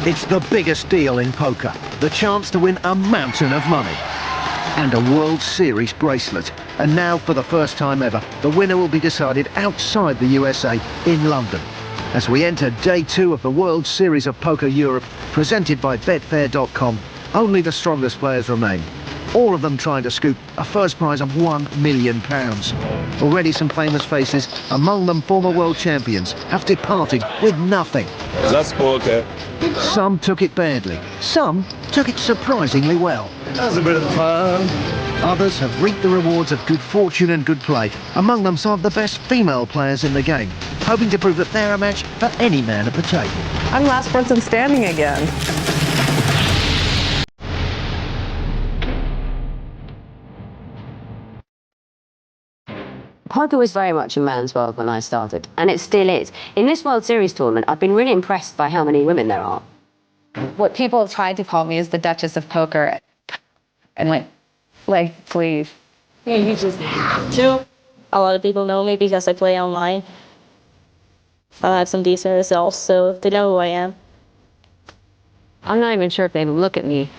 It's the biggest deal in poker. The chance to win a mountain of money. And a World Series bracelet. And now, for the first time ever, the winner will be decided outside the USA in London. As we enter day 2 of the World Series of Poker Europe, presented by Betfair.com, only the strongest players remain. All of them trying to scoop a first prize of £1 million. Already some famous faces, among them former world champions, have departed with nothing. That's poker. Some took it badly. Some took it surprisingly well. That was a bit of fun. Others have reaped the rewards of good fortune and good play. Among them some of the best female players in the game, hoping to prove that they're a match for any man at the table. I'm last person standing again. Poker was very much a man's world when I started, and it still is. In this World Series tournament, I've been really impressed by how many women there are. What people have tried to call me is the Duchess of Poker. And like, please. Yeah, you just have to. A lot of people know me because I play online. I have some decent results, so they know who I am. I'm not even sure if they look at me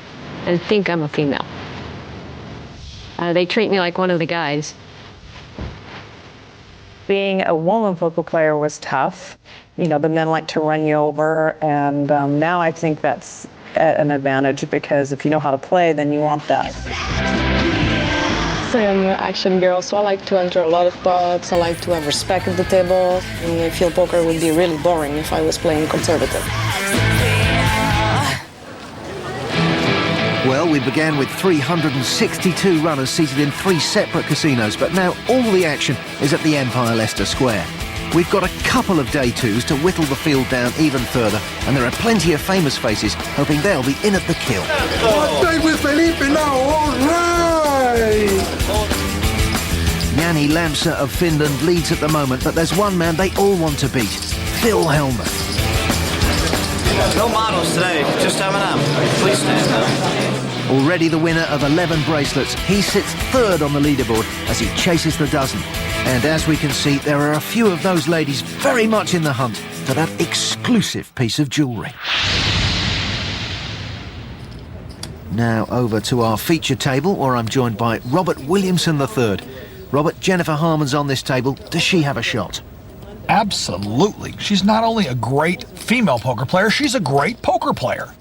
and think I'm a female. They treat me like one of the guys. Being a woman poker player was tough. You know, the men like to run you over, and now I think that's an advantage, because if you know how to play, then you want that. So I'm an action girl, so I like to enter a lot of pots. I like to have respect at the table. And I feel poker would be really boring if I was playing conservative. Well, we began with 362 runners seated in 3 separate casinos, but now all the action is at the Empire Leicester Square. We've got a couple of day 2s to whittle the field down even further, and there are plenty of famous faces hoping they'll be in at the kill. Stay with Felipe now, all right! Jani Lamsa of Finland leads at the moment, but there's one man they all want to beat, Phil Hellmuth. No models today, just M&M. Please stand up. Already the winner of 11 bracelets, he sits 3rd on the leaderboard as he chases the dozen. And as we can see, there are a few of those ladies very much in the hunt for that exclusive piece of jewellery. Now over to our feature table, where I'm joined by Robert Williamson III. Robert, Jennifer Harman's on this table. Does she have a shot? Absolutely. She's not only a great female poker player, she's a great poker player.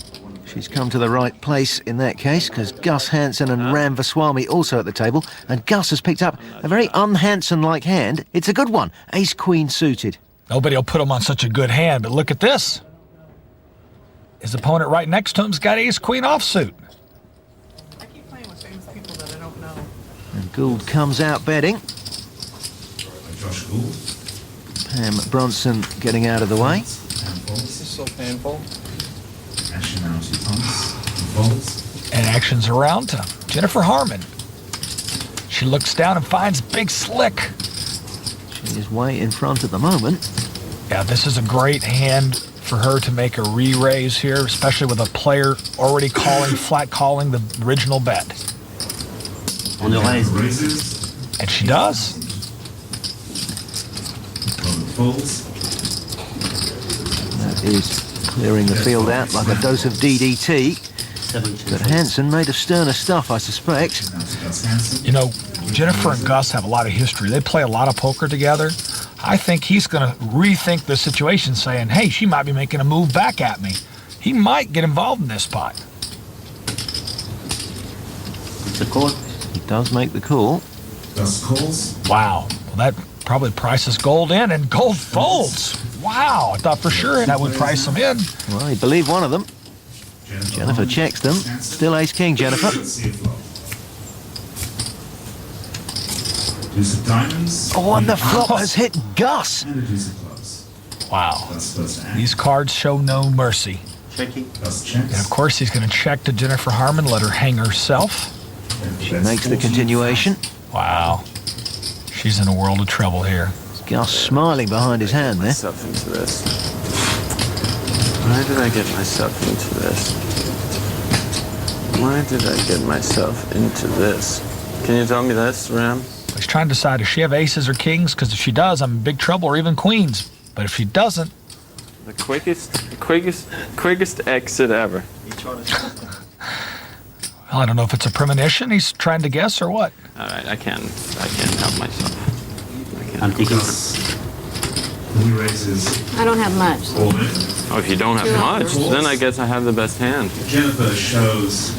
She's come to the right place in that case, because Gus Hansen and Ram Vaswamy also at the table, and Gus has picked up a very un-Hansen-like hand. It's a good one, ace-queen suited. Nobody will put him on such a good hand, but look at this. His opponent right next to him's got ace-queen offsuit. I keep playing with famous people that I don't know. And Gould comes out betting. Pam Bronson getting out of the way. This is so painful. And action's around to Jennifer Harman. She looks down and finds Big Slick. She is way in front at the moment. Yeah, this is a great hand for her to make a re-raise here, especially with a player already flat calling the original bet. On the raise. And she does. That is clearing the field out like a dose of DDT. But Hansen made of sterner stuff, I suspect. You know, Jennifer and Gus have a lot of history. They play a lot of poker together. I think he's going to rethink the situation, saying, hey, she might be making a move back at me. He might get involved in this spot. The call. He does make the call. Gus calls. Wow. Well, that probably prices Gold in, and Gold folds. Wow. I thought for sure that would price him in. Well, he believed one of them. Jennifer checks them. Still ace-king, Jennifer. Oh, and the flop has hit Gus. Wow. These cards show no mercy. Checking. And of course, he's going to check to Jennifer Harman, let her hang herself. She makes the continuation. Wow. She's in a world of trouble here. Gus smiling behind his hand there. Into this. Why did I get myself into this? Why did I get myself into this? Can you tell me this, Ram? He's trying to decide, does she have aces or kings? Because if she does, I'm in big trouble, or even queens. But if she doesn't, The quickest exit ever. Well, I don't know if it's a premonition he's trying to guess or what. All right, I can't help myself. I'm thinking. I don't have much. Oh, if you don't have much, then I guess I have the best hand. Jennifer shows.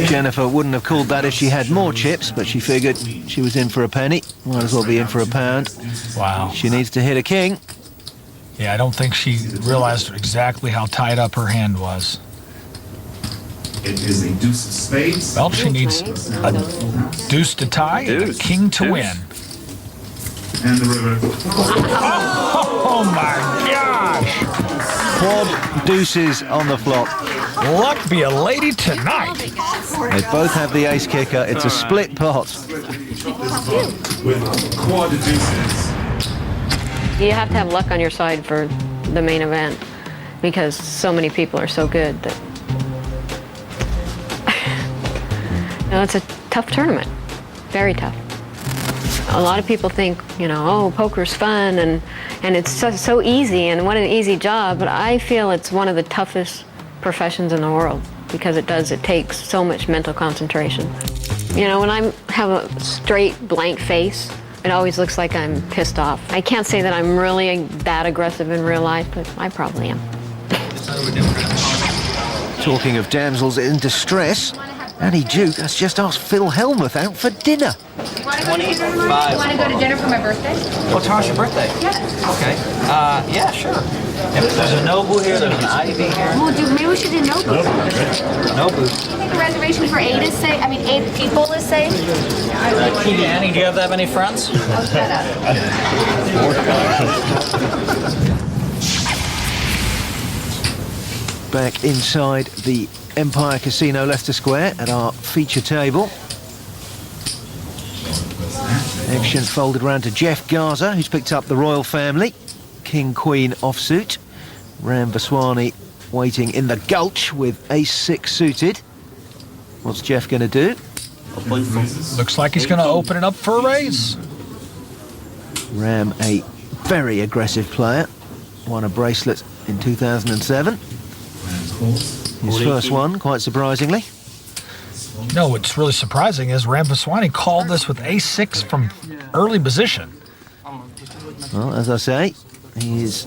Jennifer wouldn't have called that if she had more chips, but she figured she was in for a penny. Might as well be in for a pound. Wow. She needs to hit a king. Yeah, I don't think she realized exactly how tied up her hand was. It is a deuce of spades. Well, she needs a deuce to tie and a king to win. And the river. Oh my gosh! Quad deuces on the flop. Luck be a lady tonight. They both have the ace kicker. It's a split pot. With quad deuces. You have to have luck on your side for the main event because so many people are so good that it's a tough tournament, very tough. A lot of people think, oh, poker's fun and it's so easy and what an easy job, but I feel it's one of the toughest professions in the world because it takes so much mental concentration. When I have a straight blank face, it always looks like I'm pissed off. I can't say that I'm really that aggressive in real life, but I probably am. Talking of damsels in distress, Annie Duke has just asked Phil Hellmuth out for dinner. 25. You want to go to dinner for my birthday? Well, tomorrow's your birthday? Yeah. Okay. Yeah, sure. If there's a Nobu here, there's an Ivy here. Well, maybe we should do Nobu. Nobu. I think a reservation for 8 is safe. 8 people is safe. Annie, do you have that many friends? Oh, shut up. Back inside the Empire Casino Leicester Square at our feature table. Action folded round to Jeff Garza, who's picked up the royal family. King-Queen offsuit. Ram Vaswani waiting in the gulch with ace-6 suited. What's Jeff going to do? Looks like he's going to open it up for a raise. Ram, a very aggressive player. Won a bracelet in 2007. His first one, quite surprisingly. No, what's really surprising is Ram Vaswani called this with ace-6 from early position. Well, as I say, he is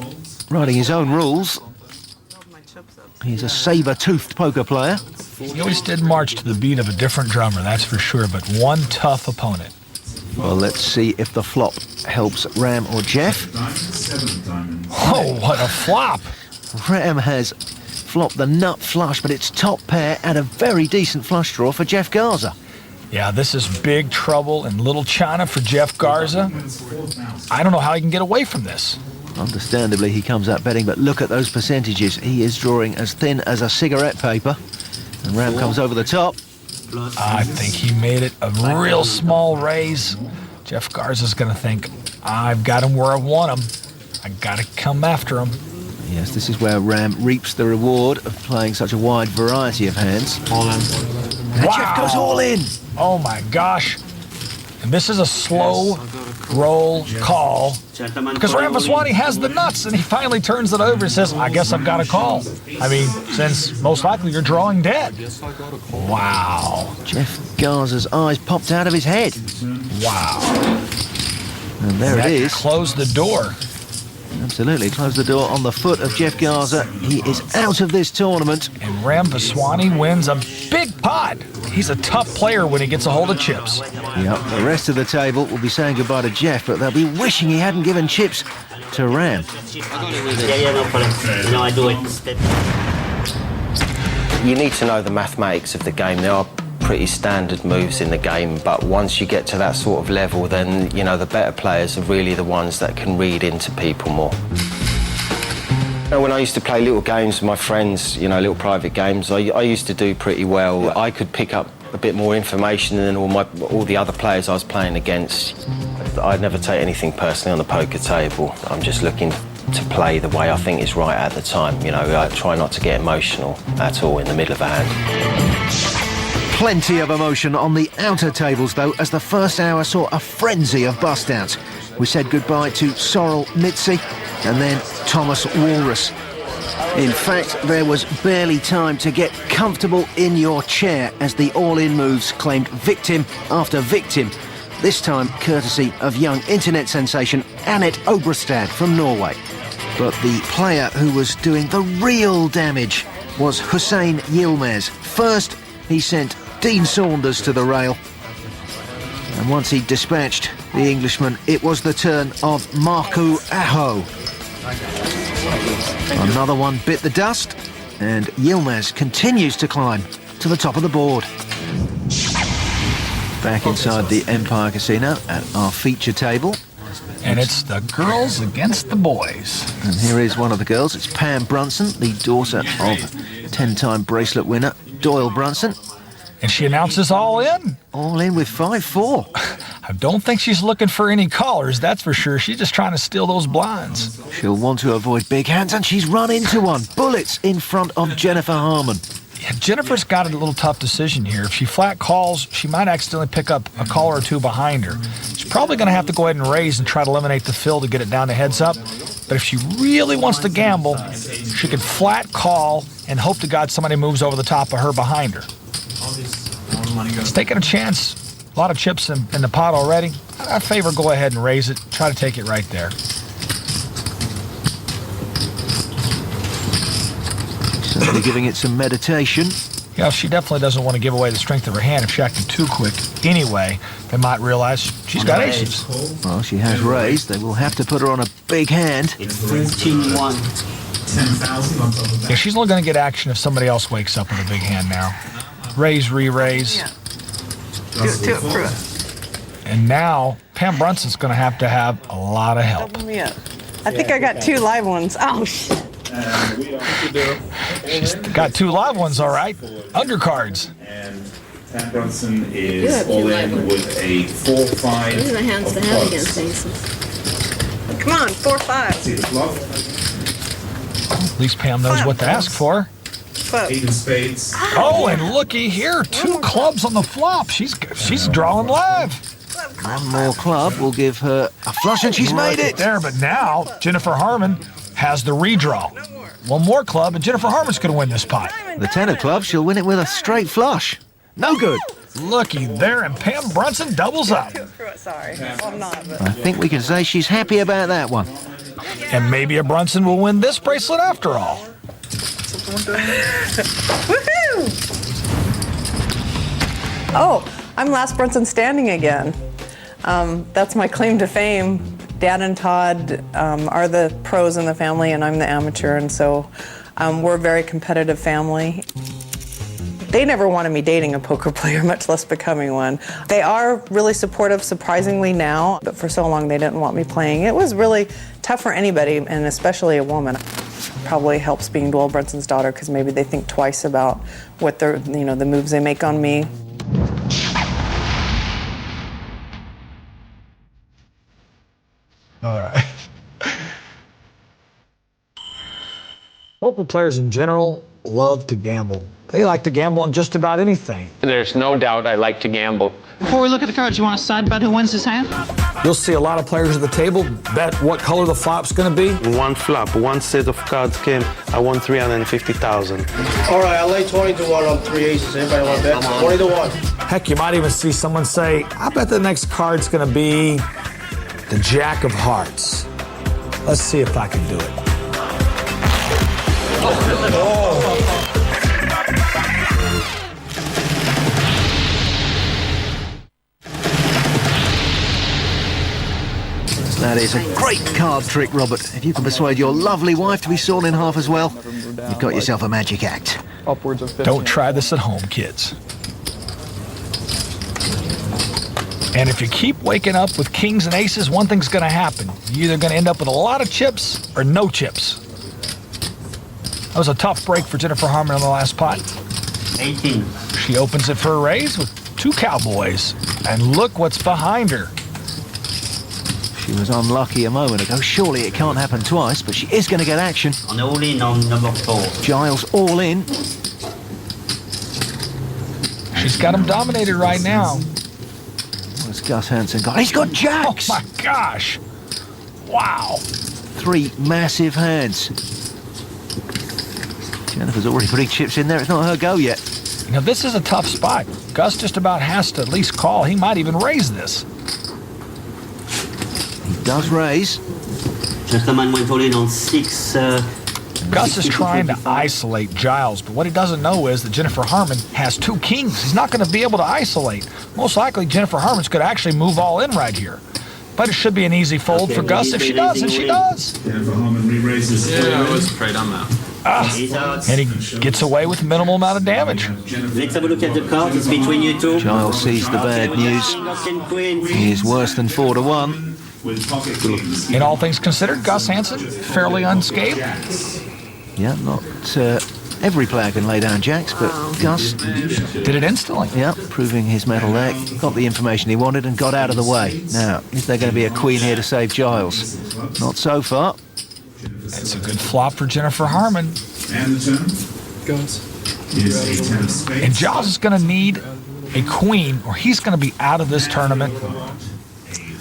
writing his own rules. He's a saber-toothed poker player. He always did march to the beat of a different drummer, that's for sure, but one tough opponent. Well, let's see if the flop helps Ram or Jeff. Oh, what a flop! Ram has flopped the nut flush, but it's top pair and a very decent flush draw for Jeff Garza. Yeah, this is big trouble in Little China for Jeff Garza. I don't know how he can get away from this. Understandably, he comes up betting, but look at those percentages. He is drawing as thin as a cigarette paper, and Ram comes over the top. I think he made it a real small raise. Jeff Garza's going to think, I've got him where I want him. I got to come after him. Yes, this is where Ram reaps the reward of playing such a wide variety of hands. All in. And Jeff goes all in. Oh my gosh. And this is a slow roll call because Ram Vaswani has the nuts and he finally turns it over and says, I guess I've got a call. I mean, since most likely you're drawing dead. Wow. Jeff Garza's eyes popped out of his head. Wow. And there it is. Close the door. Absolutely, close the door on the foot of Jeff Garza. He is out of this tournament. And Ram Vaswani wins a big pot. He's a tough player when he gets a hold of chips. Yep, the rest of the table will be saying goodbye to Jeff, but they'll be wishing he hadn't given chips to Ram. Yeah, no problem. No, I do it. You need to know the mathematics of the game. There are pretty standard moves in the game, but once you get to that sort of level, then, the better players are really the ones that can read into people more. When I used to play little games with my friends, little private games, I used to do pretty well. I could pick up a bit more information than all the other players I was playing against. I'd never take anything personally on the poker table. I'm just looking to play the way I think is right at the time. I try not to get emotional at all in the middle of a hand. Plenty of emotion on the outer tables, though, as the first hour saw a frenzy of bust-outs. We said goodbye to Sorrel Mitzi, and then Thomas Walrus. In fact, there was barely time to get comfortable in your chair as the all-in moves claimed victim after victim, this time courtesy of young internet sensation Annette Obrestad from Norway. But the player who was doing the real damage was Hussein Yilmaz. First, he sent Dean Saunders to the rail. And once he'd dispatched the Englishman, it was the turn of Marco Aho. Another one bit the dust, and Yilmaz continues to climb to the top of the board. Back inside the Empire Casino at our feature table. And it's the girls against the boys. And here is one of the girls. It's Pam Brunson, the daughter of 10-time bracelet winner Doyle Brunson. And she announces all in. All in with 5-4. I don't think she's looking for any callers, that's for sure. She's just trying to steal those blinds. She'll want to avoid big hands, and she's run into one. Bullets in front of Jennifer Harmon. Yeah, Jennifer's got a little tough decision here. If she flat calls, she might accidentally pick up a caller or two behind her. She's probably going to have to go ahead and raise and try to eliminate the fill to get it down to heads up. But if she really wants to gamble, she could flat call and hope to God somebody moves over the top of her behind her. It's taking a chance. A lot of chips in the pot already. I favor go ahead and raise it. Try to take it right there. Certainly giving it some meditation. Yeah, she definitely doesn't want to give away the strength of her hand if she acted too quick. Anyway, they might realize she's got aces. Well, she has raised. They will have to put her on a big hand. It's 14-1. 10,000 on top of that. Yeah, she's only going to get action if somebody else wakes up with a big hand now. Raise, re-raise. Yeah. Do it, prove it. And now, Pam Brunson's going to have a lot of help. Double me up. I think I got 2 live ones. Oh, shit. She's got 2 live ones, all right. Undercards. And Pam Brunson is all in with a 4-5. These are the hands to have against aces. Come on, 4-5. See the flop. At least Pam knows what to ask for. 8 of spades. Oh, and looky here, 2 clubs on the flop. She's drawing live. One more club will give her a flush, and she's made it. There, but now Jennifer Harmon has the redraw. One more club, and Jennifer Harmon's going to win this pot. The 10 of clubs, she'll win it with a straight flush. No good. Looky there, and Pam Brunson doubles up. Sorry. Well, I'm not, but... I think we can say she's happy about that one. And maybe a Brunson will win this bracelet after all. Woohoo! Oh, I'm last Brunson standing again. That's my claim to fame. Dad and Todd are the pros in the family, and I'm the amateur, and so we're a very competitive family. They never wanted me dating a poker player, much less becoming one. They are really supportive, surprisingly now, but for so long they didn't want me playing. It was really tough for anybody, and especially a woman. Probably helps being Doyle Brunson's daughter, because maybe they think twice about what they're, the moves they make on me. All right. Poker players in general love to gamble. They like to gamble on just about anything. There's no doubt I like to gamble. Before we look at the cards, you want to side bet who wins this hand? You'll see a lot of players at the table bet what color the flop's going to be. One flop, one set of cards came, I won 350,000. All right, I'll lay 20 to 1 on 3 aces. Anybody want to bet? 20 to 1. Heck, you might even see someone say, I bet the next card's going to be the Jack of Hearts. Let's see if I can do it. That is a great card trick, Robert. If you can persuade your lovely wife to be sawn in half as well, you've got yourself a magic act. Upwards of 15. Don't try this at home, kids. And if you keep waking up with kings and aces, one thing's going to happen. You're either going to end up with a lot of chips or no chips. That was a tough break for Jennifer Harmon on the last pot. 18. She opens it for a raise with 2 cowboys. And look what's behind her. She was unlucky a moment ago. Surely it can't happen twice, but she is going to get action. On all in on number 4. Giles all in. She's got him dominated right now. What's Gus Hansen got? He's got jacks! Oh my gosh! Wow! 3 massive hands. Jennifer's already putting chips in there. It's not her go yet. Now, this is a tough spot. Gus just about has to at least call. He might even raise this. He does raise. Gentleman went all in on 6. Gus is trying to isolate Giles, but what he doesn't know is that Jennifer Harmon has 2 kings. He's not going to be able to isolate. Most likely, Jennifer Harmon's could actually move all in right here. But it should be an easy fold for Gus if she does, and she does. Jennifer Harmon re-raises. Yeah, I was afraid I'm out. And he gets away with minimal amount of damage. Let's have a look at the cards. It's between you two. Giles sees the bad news. He is worse than 4 to 1. In all things considered, Gus Hansen fairly unscathed. Yeah, not every player can lay down jacks, but Gus did it instantly. Yeah, proving his mettle there. Got the information he wanted and got out of the way. Now, is there going to be a queen here to save Giles? Not so far. It's a good flop for Jennifer Harmon. And the turn is a 10 of spades. And Giles is going to need a queen, or he's going to be out of this tournament.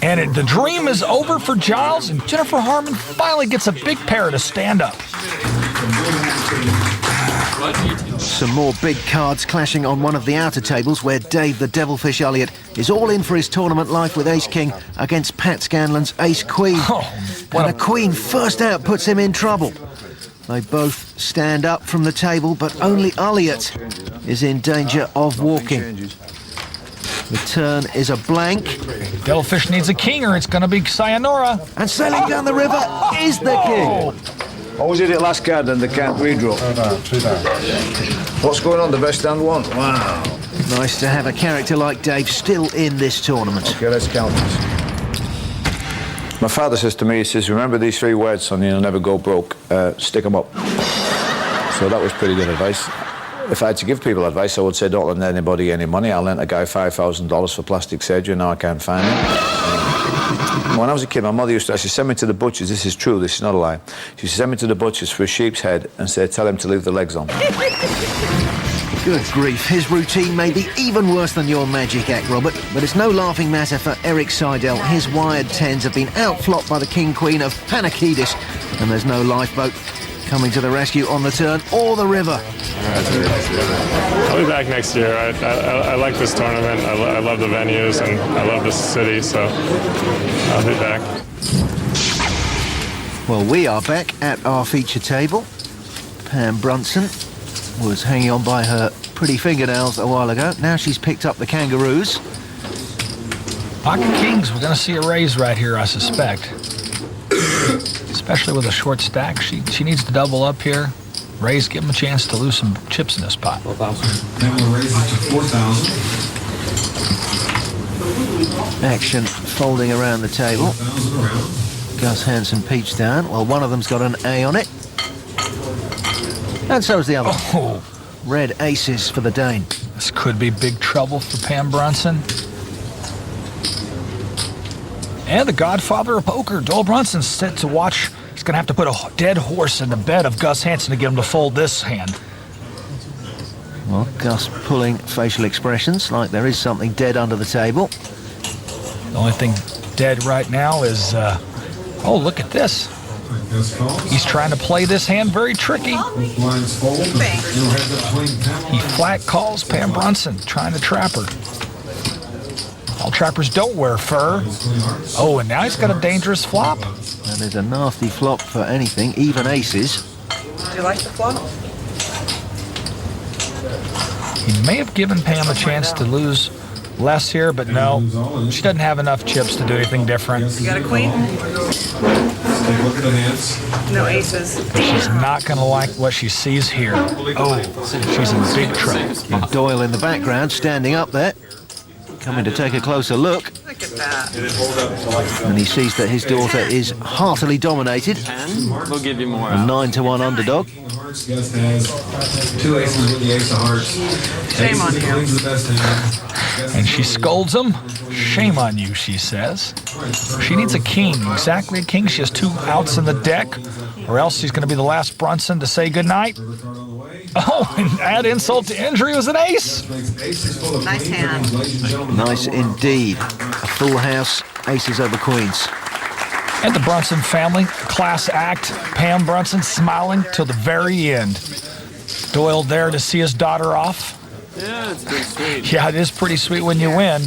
And the dream is over for Giles, and Jennifer Harmon finally gets a big pair to stand up. Some more big cards clashing on one of the outer tables where Dave the Devilfish Elliott is all in for his tournament life with Ace-King against Pat Scanlon's Ace-Queen. And a queen first out puts him in trouble. They both stand up from the table, but only Elliott is in danger of walking. The turn is a blank. Devilfish needs a king or it's going to be sayonara. And sailing down the river is the king. What was it at last card and the can't redraw? What's going on? The best hand won. Wow. Nice to have a character like Dave still in this tournament. Okay, let's count this. My father says to me, he says, remember these 3 words, son, you'll never go broke. Stick them up. So that was pretty good advice. If I had to give people advice, I would say don't lend anybody any money. I lent a guy $5,000 for plastic surgery, now I can't find it. When I was a kid, my mother used to actually send me to the butcher's. This is true, this is not a lie. She used to send me to the butcher's for a sheep's head and say, tell him to leave the legs on. Good grief, his routine may be even worse than your magic act, Robert, but it's no laughing matter for Eric Seidel. His wired 10s have been outflopped by the king-queen of Panakidis, and there's no lifeboat coming to the rescue on the turn or the river. I'll be back next year. I like this tournament. I love the venues and I love this city, so I'll be back. Well, we are back at our feature table. Pam Brunson was hanging on by her pretty fingernails a while ago. Now she's picked up the kangaroos. Pocket kings, we're going to see a raise right here, I suspect. Especially with a short stack. She needs to double up here. Raise, give him a chance to lose some chips in this pot. 4,000. Then we'll raise it to 4,000. Action folding around the table. Gus Hansen peach down. Well, one of them's got an A on it. And so's the other. Oh. Red aces for the Dane. This could be big trouble for Pam Brunson. And the godfather of poker, Doyle Brunson's set to watch. He's going to have to put a dead horse in the bed of Gus Hansen to get him to fold this hand. Well, Gus pulling facial expressions like there is something dead under the table. The only thing dead right now is, oh, look at this. He's trying to play this hand very tricky. He flat calls Pam Brunson, trying to trap her. All trappers don't wear fur. Oh, and now he's got a dangerous flop. That is a nasty flop for anything, even aces. Do you like the flop? He may have given Pam a chance to lose less here, but no. She doesn't have enough chips to do anything different. You got a queen? No aces. She's not going to like what she sees here. Oh, she's in big trouble. And Doyle in the background, standing up there, coming to take a closer look. Look at that. And he sees that his daughter is heartily dominated. We'll give you more. A 9-1 underdog. Gus has 2 aces with the ace of hearts. Shame on you. And she scolds him. Shame on you, she says. She needs a king, exactly a king. She has 2 outs in the deck, or else she's going to be the last Brunson to say goodnight. Oh, and add insult to injury, was an ace. Nice hand. Nice indeed. A full house, aces over queens. And the Brunson family, class act. Pam Brunson smiling till the very end. Doyle there to see his daughter off. Yeah, it's pretty sweet. Yeah, it is pretty sweet when you win.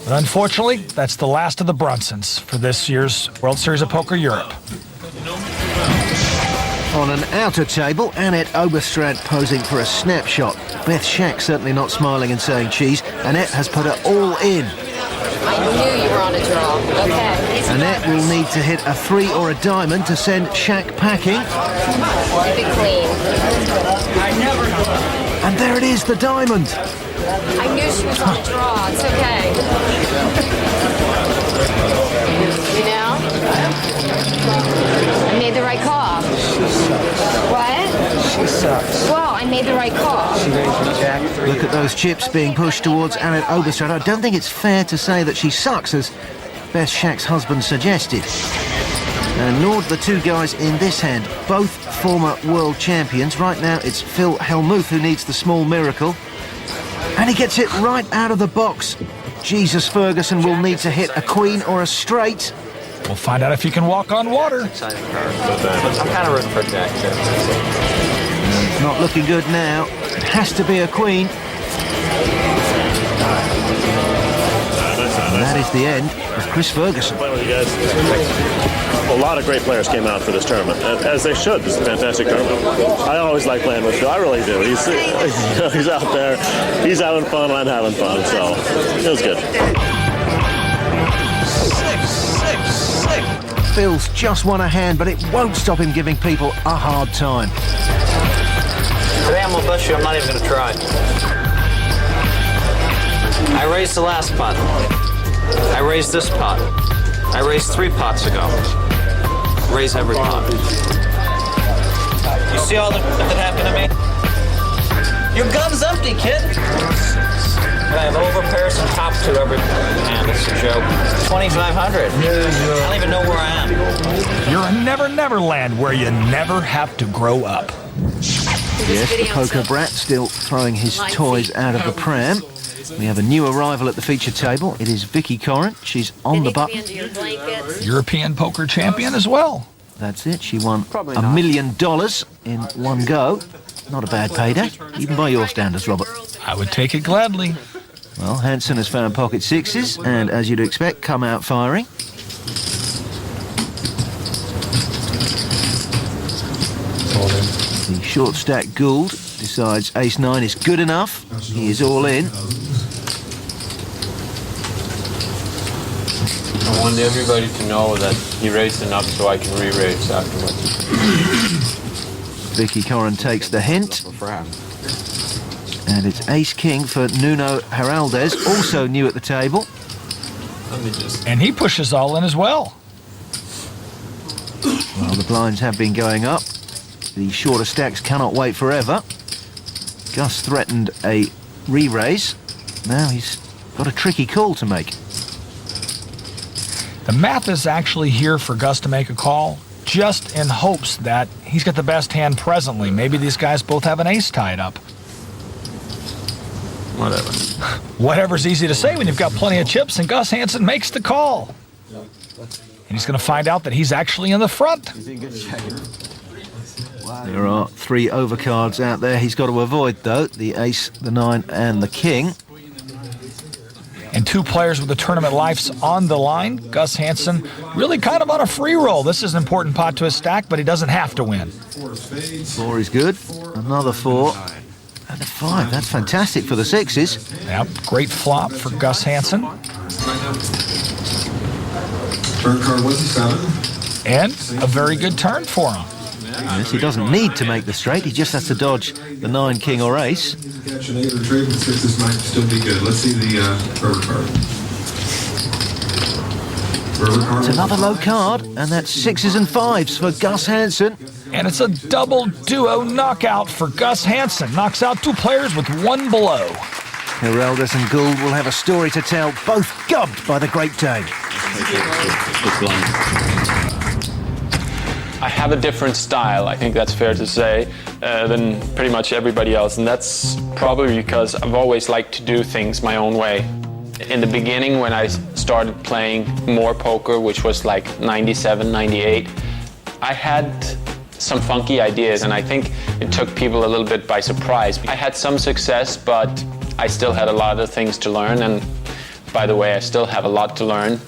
But unfortunately, that's the last of the Brunsons for this year's World Series of Poker Europe. On an outer table, Annette Oberstrand posing for a snapshot. Beth Shack certainly not smiling and saying cheese. Annette has put her all in. I knew you were on a draw. Okay. Annette will need to hit a 3 or a diamond to send Shack packing. Keep it clean. And there it is, the diamond. I knew she was on a draw. It's okay. You know? I made the right call. What? She sucks. Well, I made the right call. She raised me Jack 3. Look at those chips being pushed towards Annette Oberstrand. I don't think it's fair to say that she sucks, as Beth Shack's husband suggested. And nor the two guys in this hand, both former world champions. Right now it's Phil Hellmuth who needs the small miracle. And he gets it right out of the box. Jesus Ferguson will need to hit a queen or a straight. We'll find out if he can walk on water. I'm kind of rooting for Jack, too. Not looking good now. It has to be a queen. And that is the end of Chris Ferguson. Playing with you guys. A lot of great players came out for this tournament, as they should. This is a fantastic tournament. I always like playing with Phil. I really do. He's out there. He's having fun. I'm having fun. So it was good. Phil's just won a hand, but it won't stop him giving people a hard time. Today I'm gonna bust you. I'm not even gonna try. I raised the last pot. I raised this pot. I raised 3 pots ago. Raise every pot. You see all that happened to me? Your gun's empty, kid. I have over pairs and top 2 every hand. It's a joke. 2,500. I don't even know where I am. You're a never land where you never have to grow up. Yes, the poker brat still throwing his toys out of the pram. We have a new arrival at the feature table. It is Vicky Corrin. She's on the button. European poker champion as well. That's it. She won $1 million in one go. Not a bad payday, even by your standards, Robert. I would take it gladly. Well, Hansen has found pocket sixes, and as you'd expect, come out firing. The short stack Gould decides ace-9 is good enough. He is all in. I want everybody to know that he raised enough so I can re-raise afterwards. Vicky Corrin takes the hint. And it's ace-king for Nuno Heraldez, also new at the table. And he pushes all in as well. Well, the blinds have been going up. The shorter stacks cannot wait forever. Gus threatened a re-raise. Now he's got a tricky call to make. The math is actually here for Gus to make a call, just in hopes that he's got the best hand presently. Maybe these guys both have an ace tied up. Whatever. Whatever's easy to say when you've got plenty of chips, and Gus Hansen makes the call. And he's going to find out that he's actually in the front. There are 3 overcards out there he's got to avoid, though. The ace, the 9, and the king. And 2 players with the tournament lives on the line. Gus Hansen really kind of on a free roll. This is an important pot to his stack, but he doesn't have to win. 4 is good. Another 4. And a 5. That's fantastic for the sixes. Yep, great flop for Gus Hansen. Turn card was a 7. And a very good turn for him. Yes, he doesn't need to make the straight. He just has to dodge the 9, king, or ace. Catch an 8 or trade with 6s might still be good. Let's see the river card. River card. It's another low card, and that's 6s and 5s for Gus Hansen. And it's a double duo knockout for Gus Hansen. Knocks out 2 players with 1 below. Heraldez and Gould will have a story to tell, both gubbed by the Great Dane. I have a different style, I think that's fair to say, than pretty much everybody else. And that's probably because I've always liked to do things my own way. In the beginning, when I started playing more poker, which was like 97, 98, I had some funky ideas, and I think it took people a little bit by surprise. I had some success, but I still had a lot of things to learn, and by the way, I still have a lot to learn.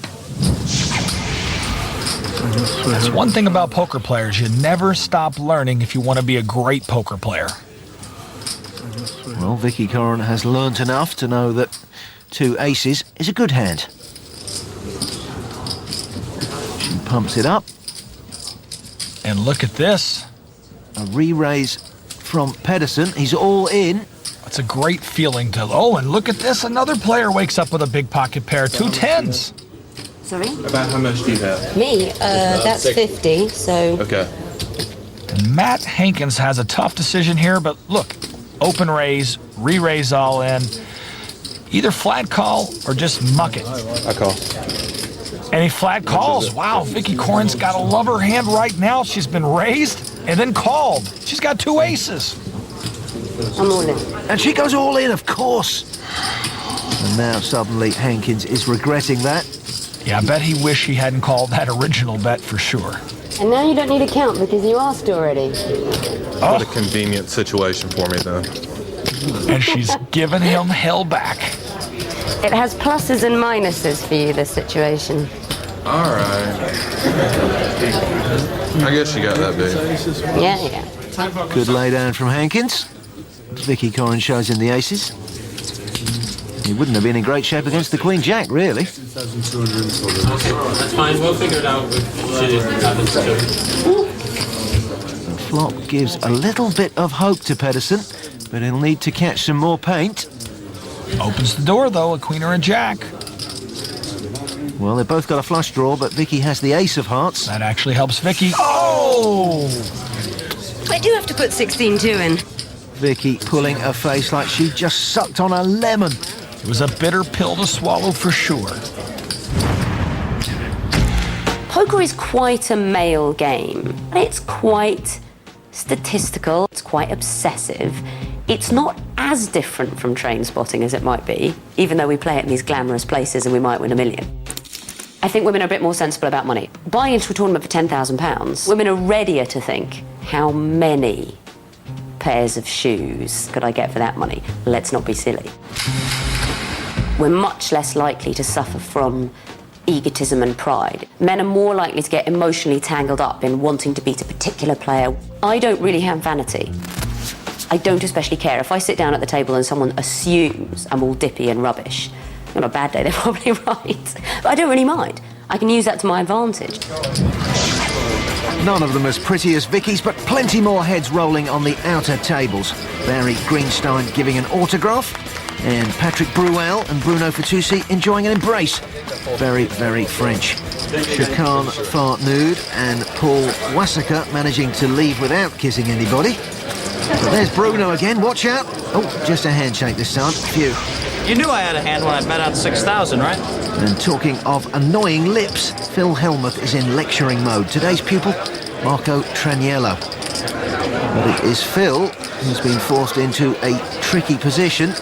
That's one thing about poker players. You never stop learning if you want to be a great poker player. Well, Vicky Coren has learnt enough to know that 2 aces is a good hand. She pumps it up. And look at this. A re-raise from Pedersen. He's all in. It's a great feeling to... Oh, and look at this. Another player wakes up with a big pocket pair. 2 10s. Sorry? About how much do you have? Me? That's 50, so... Okay. And Matt Hankins has a tough decision here, but look. Open raise, re-raise all in. Either flat call or just muck it. I call. And he flat calls. Wow, Vicky Coren's got a lover hand right now. She's been raised and then called. She's got 2 aces. I'm all in. And she goes all in, of course. And now suddenly Hankins is regretting that. Yeah, I bet he wished he hadn't called that original bet for sure. And now you don't need a count because you asked already. What a convenient situation for me, though. And she's giving him hell back. It has pluses and minuses for you, this situation. All right. I guess you got that big. Yeah. Good lay down from Hankins. Vicky Coren shows him the aces. He wouldn't have been in great shape against the Queen Jack, really. Okay, that's fine. We'll figure it out if shit happens to The flop gives a little bit of hope to Pedersen, but he'll need to catch some more paint. Opens the door, though, a queen or a jack. Well, they've both got a flush draw, but Vicky has the ace of hearts. That actually helps Vicky. Oh! I do have to put 16-2 in. Vicky pulling a face like she just sucked on a lemon. It was a bitter pill to swallow for sure. Poker is quite a male game. It's quite statistical. It's quite obsessive. It's not as different from train spotting as it might be, even though we play it in these glamorous places and we might win $1 million. I think women are a bit more sensible about money. Buying into a tournament for £10,000, women are readier to think, how many pairs of shoes could I get for that money? Let's not be silly. We're much less likely to suffer from egotism and pride. Men are more likely to get emotionally tangled up in wanting to beat a particular player. I don't really have vanity. I don't especially care. If I sit down at the table and someone assumes I'm all dippy and rubbish, on a bad day, they're probably right. But I don't really mind. I can use that to my advantage. None of them as pretty as Vicky's, but plenty more heads rolling on the outer tables. Barry Greenstein giving an autograph, and Patrick Bruel and Bruno Fatoussi enjoying an embrace. Very, very French. Shakan Fartnood and Paul Wassaka managing to leave without kissing anybody. But there's Bruno again, watch out. Oh, just a handshake this time. Phew. You knew I had a hand when I bet out 6,000, right? And talking of annoying lips, Phil Hellmuth is in lecturing mode. Today's pupil, Marco Traniello. But it is Phil who's been forced into a tricky position.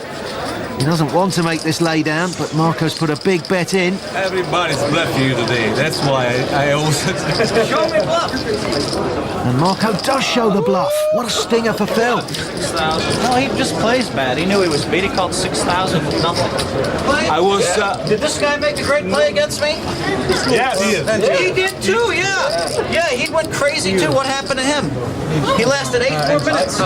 He doesn't want to make this lay down, but Marco's put a big bet in. Everybody's bluffing you today. That's why I always... Show me bluff! And Marco does show the bluff. What a stinger for Phil. 6,000. No, he just plays bad. He knew he was beat. He called 6,000 with nothing. I was... Did this guy make a great play against me? Yeah, he is. He did too, yeah. Yeah, he went crazy too. What happened to him? He lasted 8 more minutes.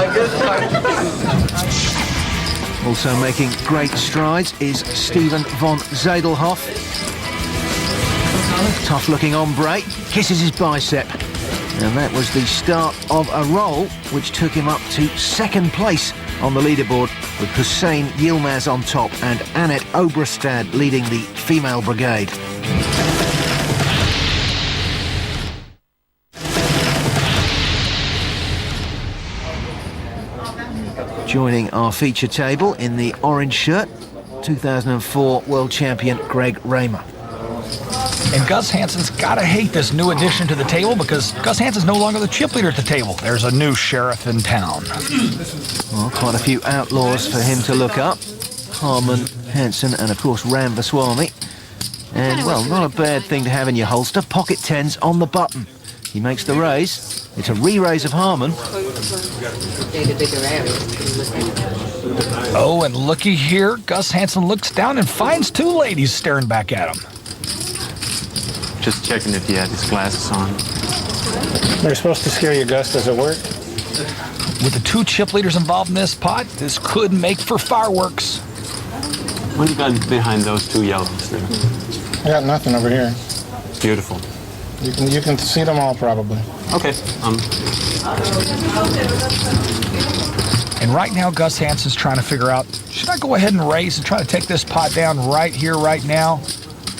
Also making great strides is Steven von Zadelhoff. Tough-looking hombre, kisses his bicep. And that was the start of a roll which took him up to second place on the leaderboard, with Hussein Yilmaz on top and Annette Obrestad leading the female brigade. Joining our feature table in the orange shirt, 2004 world champion Greg Raymer. And Gus Hansen's gotta hate this new addition to the table, because Gus Hansen's no longer the chip leader at the table. There's a new sheriff in town. Well, quite a few outlaws for him to look up. Harman, Hansen and of course Ram Vaswamy. And, well, not a bad thing to have in your holster. Pocket tens on the button. He makes the raise. It's a re-raise of Harmon. Oh, and looky here. Gus Hansen looks down and finds two ladies staring back at him. Just checking if he had his glasses on. They're supposed to scare you, Gus. Does it work? With the two chip leaders involved in this pot, this could make for fireworks. What do you got behind those two yellows there? I got nothing over here. Beautiful. You can see them all probably. Okay. And right now, Gus Hansen's trying to figure out, should I go ahead and raise and try to take this pot down right here, right now?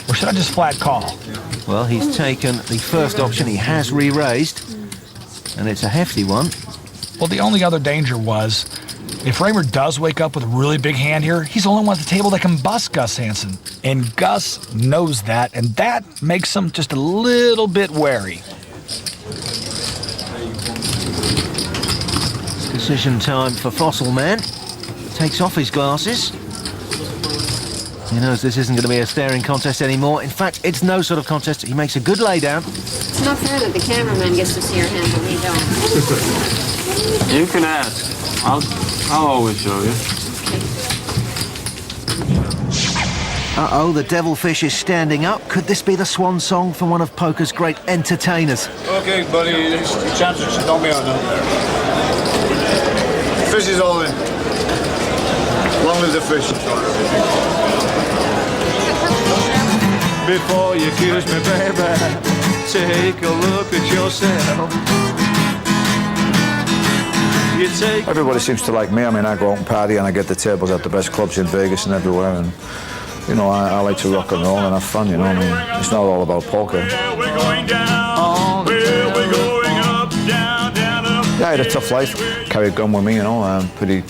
Or should I just flat call? Well, he's taken the first option. He has re-raised. And it's a hefty one. Well, the only other danger was, if Raymer does wake up with a really big hand here, he's the only one at the table that can bust Gus Hansen. And Gus knows that, and that makes him just a little bit wary. It's decision time for Fossil Man. Takes off his glasses. He knows this isn't going to be a staring contest anymore. In fact, it's no sort of contest. He makes a good lay down. It's not fair that the cameraman gets to see your hand and we don't. You can ask. I'll always show you. Uh-oh, the devilfish is standing up. Could this be the swan song for one of poker's great entertainers? Okay, buddy, it's the chances don't be on now. Fish is all in. Long live the fish. Before you kiss me, baby, take a look at yourself. Everybody seems to like me. I mean, I go out and party and I get the tables at the best clubs in Vegas and everywhere. And, you know, I like to rock and roll and have fun, you know. I mean, it's not all about poker. Yeah, I had a tough life. Carried a gun with me, you know. Pretty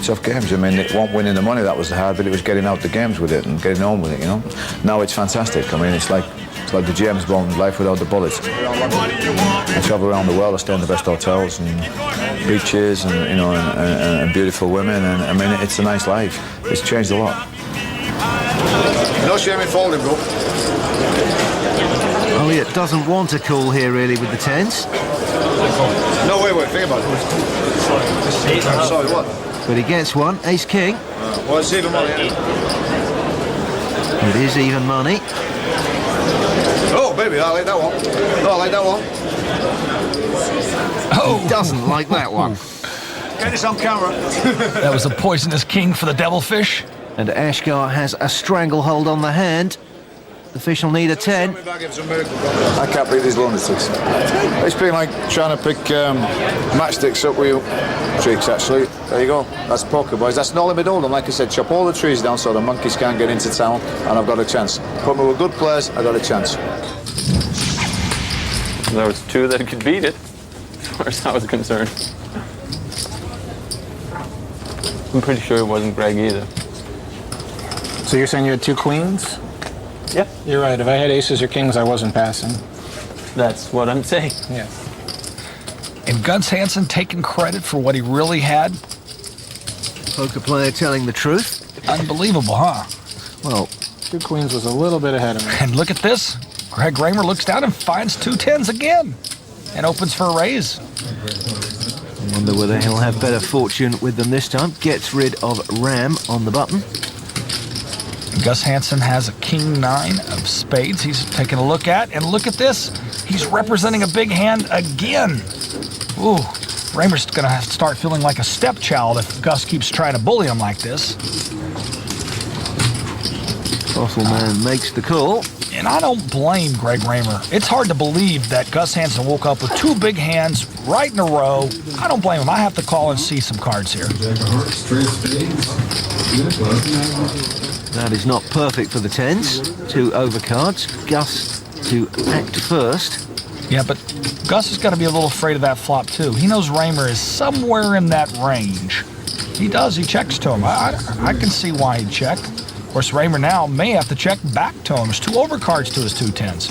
tough games. I mean, it wasn't winning the money that was the hard, but it was getting out the games with it and getting on with it, you know. Now it's fantastic. I mean, it's like the James Bond life without the bullets. I travel around the world. I stay in the best hotels and beaches and, you know, and beautiful women. And I mean, it's a nice life. It's changed a lot. No shame in folding, bro. Elliot doesn't want a call here, really, with the tens. No, wait, think about it. I'm sorry, what? But he gets one, ace-king. Well, it's even money. It is even money. Oh, baby, I like that one. No, I like that one. Oh, he doesn't like that one. Get this on camera. That was a poisonous king for the devilfish. And Ashgar has a stranglehold on the hand. The fish will need a 10. I can't beat these lunatics. It's been like trying to pick matchsticks up with tricks, actually. There you go. That's poker, boys. That's no limit hold'em. Like I said, chop all the trees down so the monkeys can't get into town, and I've got a chance. Put me with good players, I got a chance. There was two that could beat it, as far as I was concerned. I'm pretty sure it wasn't Greg either. So you're saying you had two queens? Yeah. You're right. If I had aces or kings, I wasn't passing. That's what I'm saying. Yeah. And Gus Hansen taking credit for what he really had. Poker player telling the truth. Unbelievable, huh? Well, two queens was a little bit ahead of me. And look at this. Greg Raymer looks down and finds two tens again and opens for a raise. I wonder whether he'll have better fortune with them this time. Gets rid of Ram on the button. Gus Hansen has a king-9 of spades he's taking a look at. And look at this. He's representing a big hand again. Ooh, Raymer's going to start feeling like a stepchild if Gus keeps trying to bully him like this. Fossil Man makes the call. And I don't blame Greg Raymer. It's hard to believe that Gus Hansen woke up with two big hands right in a row. I don't blame him. I have to call and see some cards here. That is not perfect for the tens. Two overcards. Gus to act first. Yeah, but Gus has got to be a little afraid of that flop, too. He knows Raymer is somewhere in that range. He does. He checks to him. I can see why he'd check. Of course, Raymer now may have to check back to him. There's two overcards to his two tens.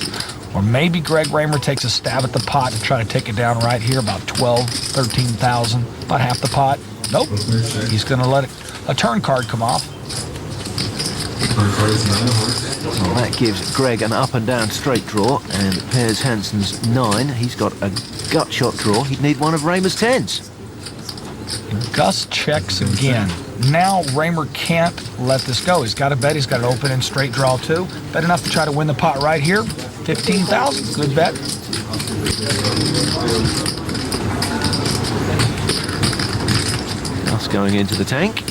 Or maybe Greg Raymer takes a stab at the pot to try to take it down right here, about 12, 13,000, about half the pot. Nope. He's going to let a turn card come off. Well, that gives Greg an up and down straight draw and pairs Hansen's 9. He's got a gut shot draw. He'd need one of Raymer's 10s. Gus checks again. Now Raymer can't let this go. He's got to bet. He's got an open and straight draw too. Bet enough to try to win the pot right here. 15,000. Good bet. Gus going into the tank.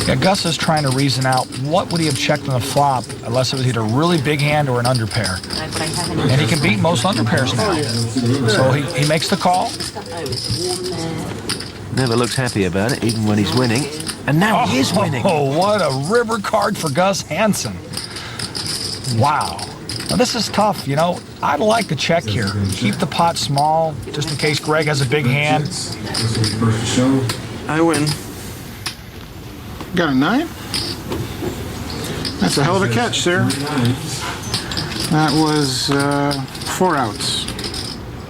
Yeah, Gus is trying to reason out what would he have checked on the flop unless it was either a really big hand or an underpair. And he can beat most underpairs now. So he makes the call. Never looks happy about it, even when he's winning. And now he is winning. Oh, what a river card for Gus Hansen. Wow. Now, this is tough, you know. I'd like to check here. Keep the pot small, just in case Greg has a big hand. I win. Got a 9? That's a hell of a catch, sir. That was 4 outs.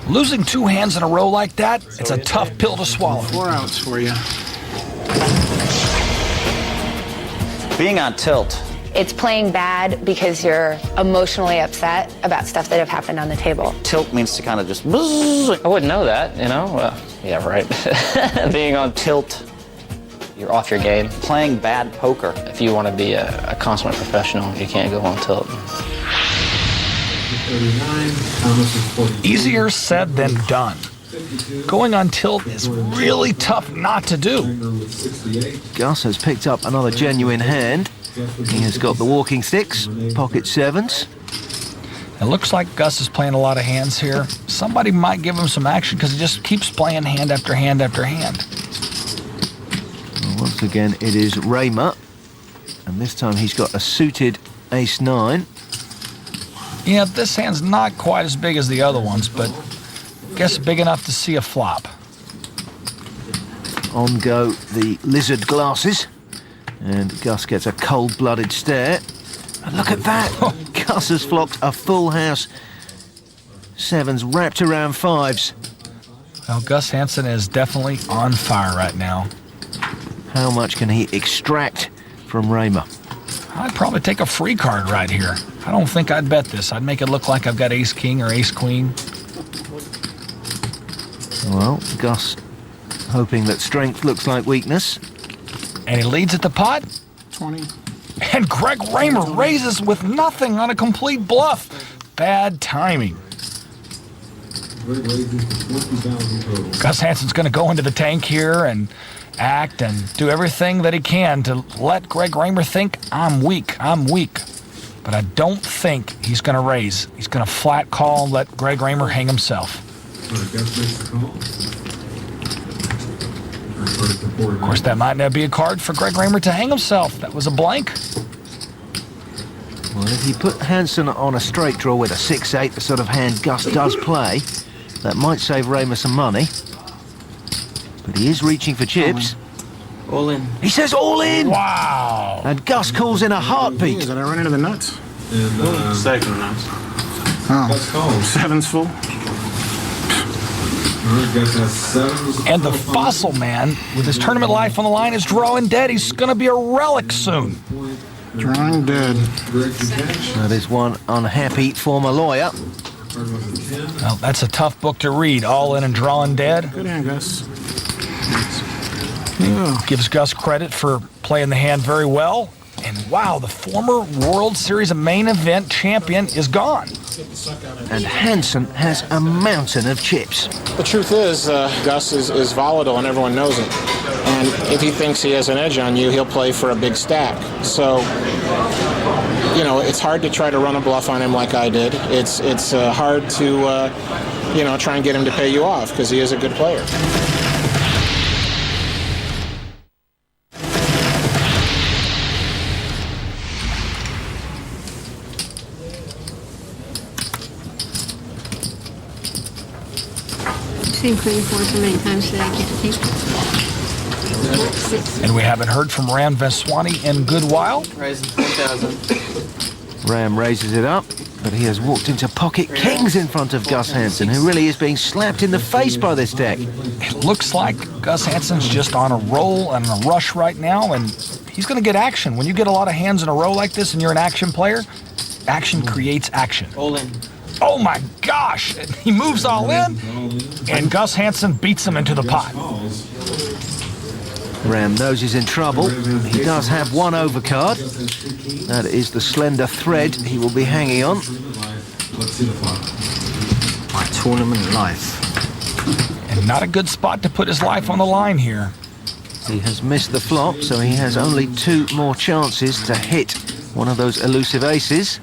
Losing 2 hands in a row like that, it's a tough pill to swallow. 4 outs for you. Being on tilt. It's playing bad because you're emotionally upset about stuff that have happened on the table. Tilt means to kind of just buzz. I wouldn't know that, you know? Yeah, right. Being on tilt, you're off your game. Playing bad poker. If you want to be a consummate professional, you can't go on tilt. Easier said than done. Going on tilt is really tough not to do. Gus has picked up another genuine hand. He has got the walking sticks, pocket 7s. It looks like Gus is playing a lot of hands here. Somebody might give him some action because he just keeps playing hand after hand after hand. Well, once again, it is Raymer. And this time he's got a suited ace-9. Yeah, this hand's not quite as big as the other ones, but I guess big enough to see a flop. On go the lizard glasses. And Gus gets a cold-blooded stare. And look at that! Gus has flocked a full house. 7s wrapped around 5s. Well, Gus Hansen is definitely on fire right now. How much can he extract from Raymer? I'd probably take a free card right here. I don't think I'd bet this. I'd make it look like I've got ace-king or ace-queen. Well, Gus hoping that strength looks like weakness. And he leads at the pot. 20. And Greg Raymer raises with nothing on a complete bluff. Bad timing. Gus Hansen's going to go into the tank here and act and do everything that he can to let Greg Raymer think, I'm weak. But I don't think he's going to raise. He's going to flat call and let Greg Raymer hang himself. Of course, that might not be a card for Greg Raymer to hang himself. That was a blank. Well, if you put Hansen on a straight draw with a 6-8, the sort of hand Gus does play, that might save Raymer some money. But he is reaching for chips. All in. He says all in! Wow! And Gus calls in a heartbeat. Did I run into the nuts? Second nuts. Oh, 7's full. And the fossil man, with his tournament life on the line, is drawing dead. He's going to be a relic soon. Drawing dead. That is one unhappy former lawyer. Well, that's a tough book to read. All in and drawing dead. Good hand, Gus. Gives Gus credit for playing the hand very well. And wow, the former World Series main event champion is gone. And Hansen has a mountain of chips. The truth is, Gus is volatile and everyone knows it. And if he thinks he has an edge on you, he'll play for a big stack. So, you know, it's hard to try to run a bluff on him like I did. It's hard to, try and get him to pay you off because he is a good player. Seen Queen 4 so many times today, I can't take it. And we haven't heard from Ram Vaswani in a good while. Raising 4,000. Ram raises it up, but he has walked into pocket kings in front of Gus Hansen, who really is being slapped in the face by this deck. It looks like Gus Hansen's just on a roll and a rush right now, and He's going to get action. When you get a lot of hands in a row like this and you're an action player, action creates action. All in. Oh my gosh! He moves all in, and Gus Hansen beats him into the pot. Ram knows he's in trouble. He does have one overcard. That is the slender thread he will be hanging on. My tournament life. And not a good spot to put his life on the line here. He has missed the flop, so he has only 2 more chances to hit one of those elusive aces.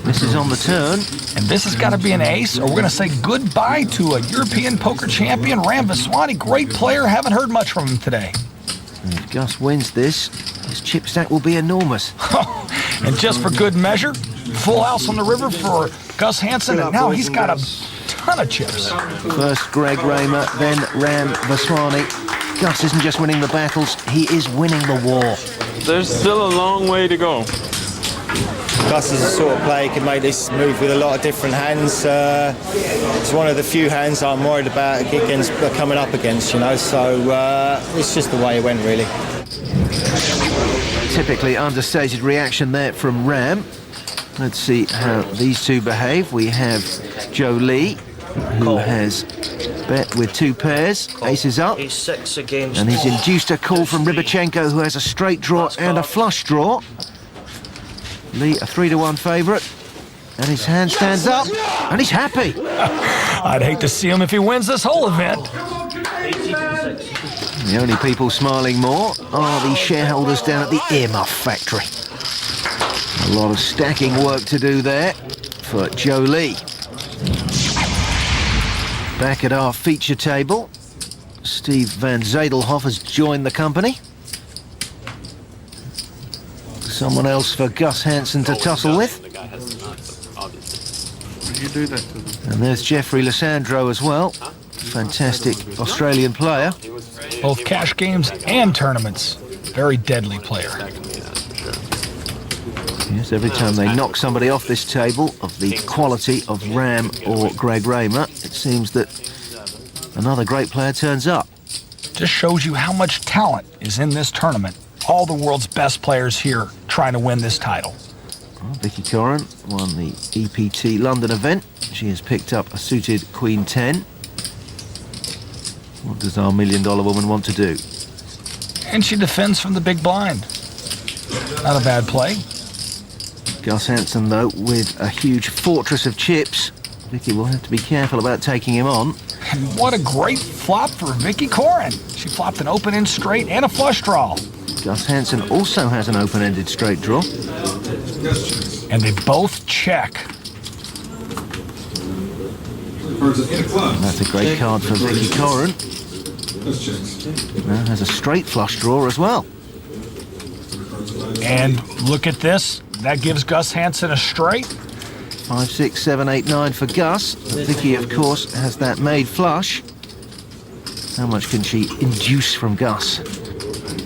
Misses on the turn. And this has got to be an ace, or we're going to say goodbye to a European poker champion, Ram Vaswani. Great player. Haven't heard much from him today. And if Gus wins this, his chip stack will be enormous. And just for good measure, full house on the river for Gus Hansen, and now he's got a ton of chips. First Greg Raymer, then Ram Vaswani. Gus isn't just winning the battles, he is winning the war. There's still a long way to go. Gus is the sort of player who can make this move with a lot of different hands. It's one of the few hands I'm worried about coming up against, you know, so it's just the way it went, really. Typically understated reaction there from Ram. Let's see how these two behave. We have Joe Lee, who has bet with 2 pairs, aces up, He's 6 against. and he's induced a call from Rybachenko, who has a straight draw and a flush draw. Lee, a 3-1 favourite, and his hand stands up, and he's happy. I'd hate to see him if he wins this whole event. The only people smiling more are the shareholders down at the earmuff factory. A lot of stacking work to do there for Joe Lee. Back at our feature table, Steve Van Zadelhoff has joined the company. Someone else for Gus Hansen to tussle with. You do that to them. And there's Jeffrey Lissandro as well. Fantastic Australian player. Both cash games and tournaments. Very deadly player. Yes, every time they knock somebody off this table of the quality of Ram or Greg Raymer, it seems that another great player turns up. Just shows you how much talent is in this tournament. All the world's best players here trying to win this title. Well, Vicky Corrin won the EPT London event. She has picked up a suited Queen 10. What does our $1 million woman want to do? And she defends from the big blind. Not a bad play. Gus Hansen, though, with a huge fortress of chips. Vicky will have to be careful about taking him on. And what a great flop for Vicky Corrin. She flopped an open-end straight and a flush draw. Gus Hansen also has an open-ended straight draw. And they both check. And that's a great card for Vicky Corrin. Now has a straight flush draw as well. And look at this. That gives Gus Hansen a straight. 5, 6, 7, 8, 9 for Gus. Vicky, of course, has that made flush. How much can she induce from Gus?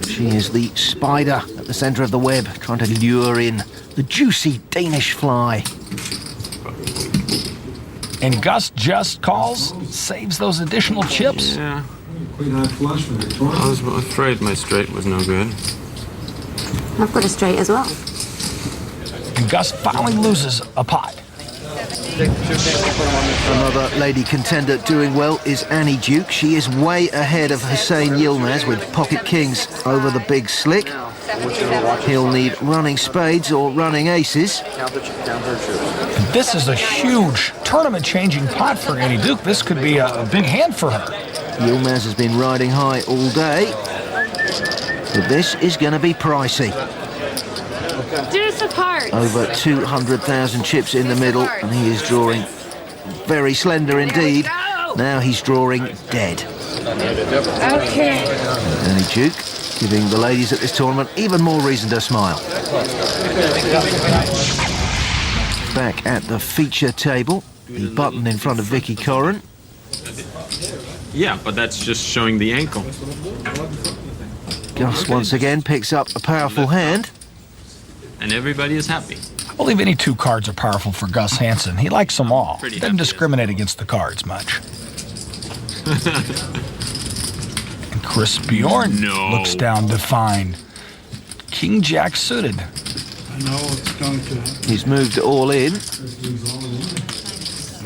She is the spider at the centre of the web, trying to lure in the juicy Danish fly. And Gus just calls, saves those additional chips. Yeah. I was afraid my straight was no good. I've got a straight as well. And Gus finally loses a pot. Another lady contender doing well is Annie Duke. She is way ahead of Hussein Yilmaz with pocket kings over the big slick. He'll need running spades or running aces. This is a huge tournament-changing pot for Annie Duke. This could be a big hand for her. Yilmaz has been riding high all day, but this is going to be pricey. Deuce of hearts. Over 200,000 chips in the middle, and he is drawing very slender indeed. Now he's drawing dead. Okay. Annie Duke giving the ladies at this tournament even more reason to smile. Back at the feature table, the button in front of Vicky Corrin. Yeah, but that's just showing the ankle. Gus once again picks up a powerful hand. And everybody is happy. I believe any 2 cards are powerful for Gus Hansen. He likes them all. He doesn't discriminate against the cards much. And Chris Bjorn looks down defined. King Jack suited. I know it's going to. He's moved all in.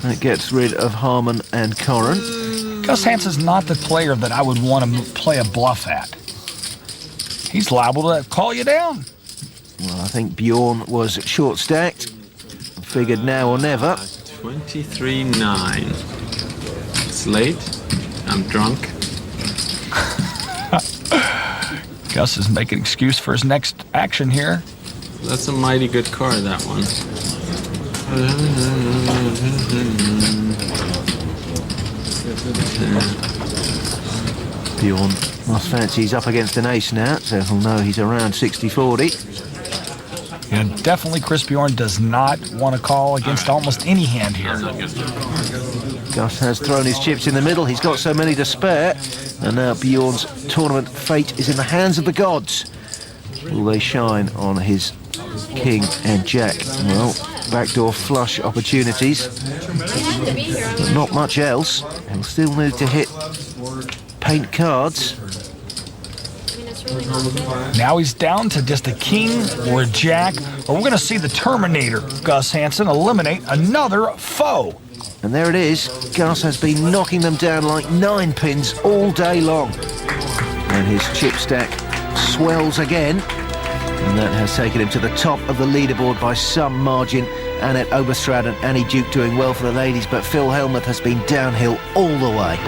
That gets rid of Harmon and Corrin. Gus Hansen's not the player that I would want to play a bluff at. He's liable to call you down. Well, I think Bjorn was short-stacked. Figured now or never. 23-9. It's late. I'm drunk. Gus is making an excuse for his next action here. That's a mighty good card, that one. Bjorn must fancy he's up against an ace now, so he'll know he's around 60-40. Yeah, definitely Chris Bjorn does not want to call against almost any hand here. Gus has thrown his chips in the middle. He's got so many to spare. And now Bjorn's tournament fate is in the hands of the gods. Will they shine on his king and jack? Well, backdoor flush opportunities. But not much else. He'll still need to hit paint cards. Now he's down to just a king or a jack, or we're going to see the Terminator, Gus Hansen, eliminate another foe. And there it is. Gus has been knocking them down like 9 pins all day long. And his chip stack swells again. And that has taken him to the top of the leaderboard by some margin. Annette Oberstrad and Annie Duke doing well for the ladies, but Phil Hellmuth has been downhill all the way.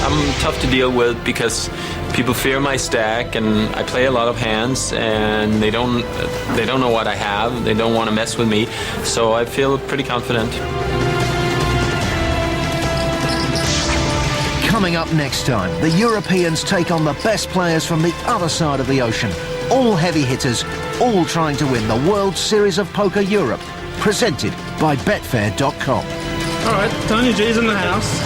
I'm tough to deal with because people fear my stack, and I play a lot of hands, and they don't know what I have. They don't want to mess with me, so I feel pretty confident. Coming up next time, the Europeans take on the best players from the other side of the ocean. All heavy hitters, all trying to win the World Series of Poker Europe, presented by Betfair.com. All right, Tony G's in the house.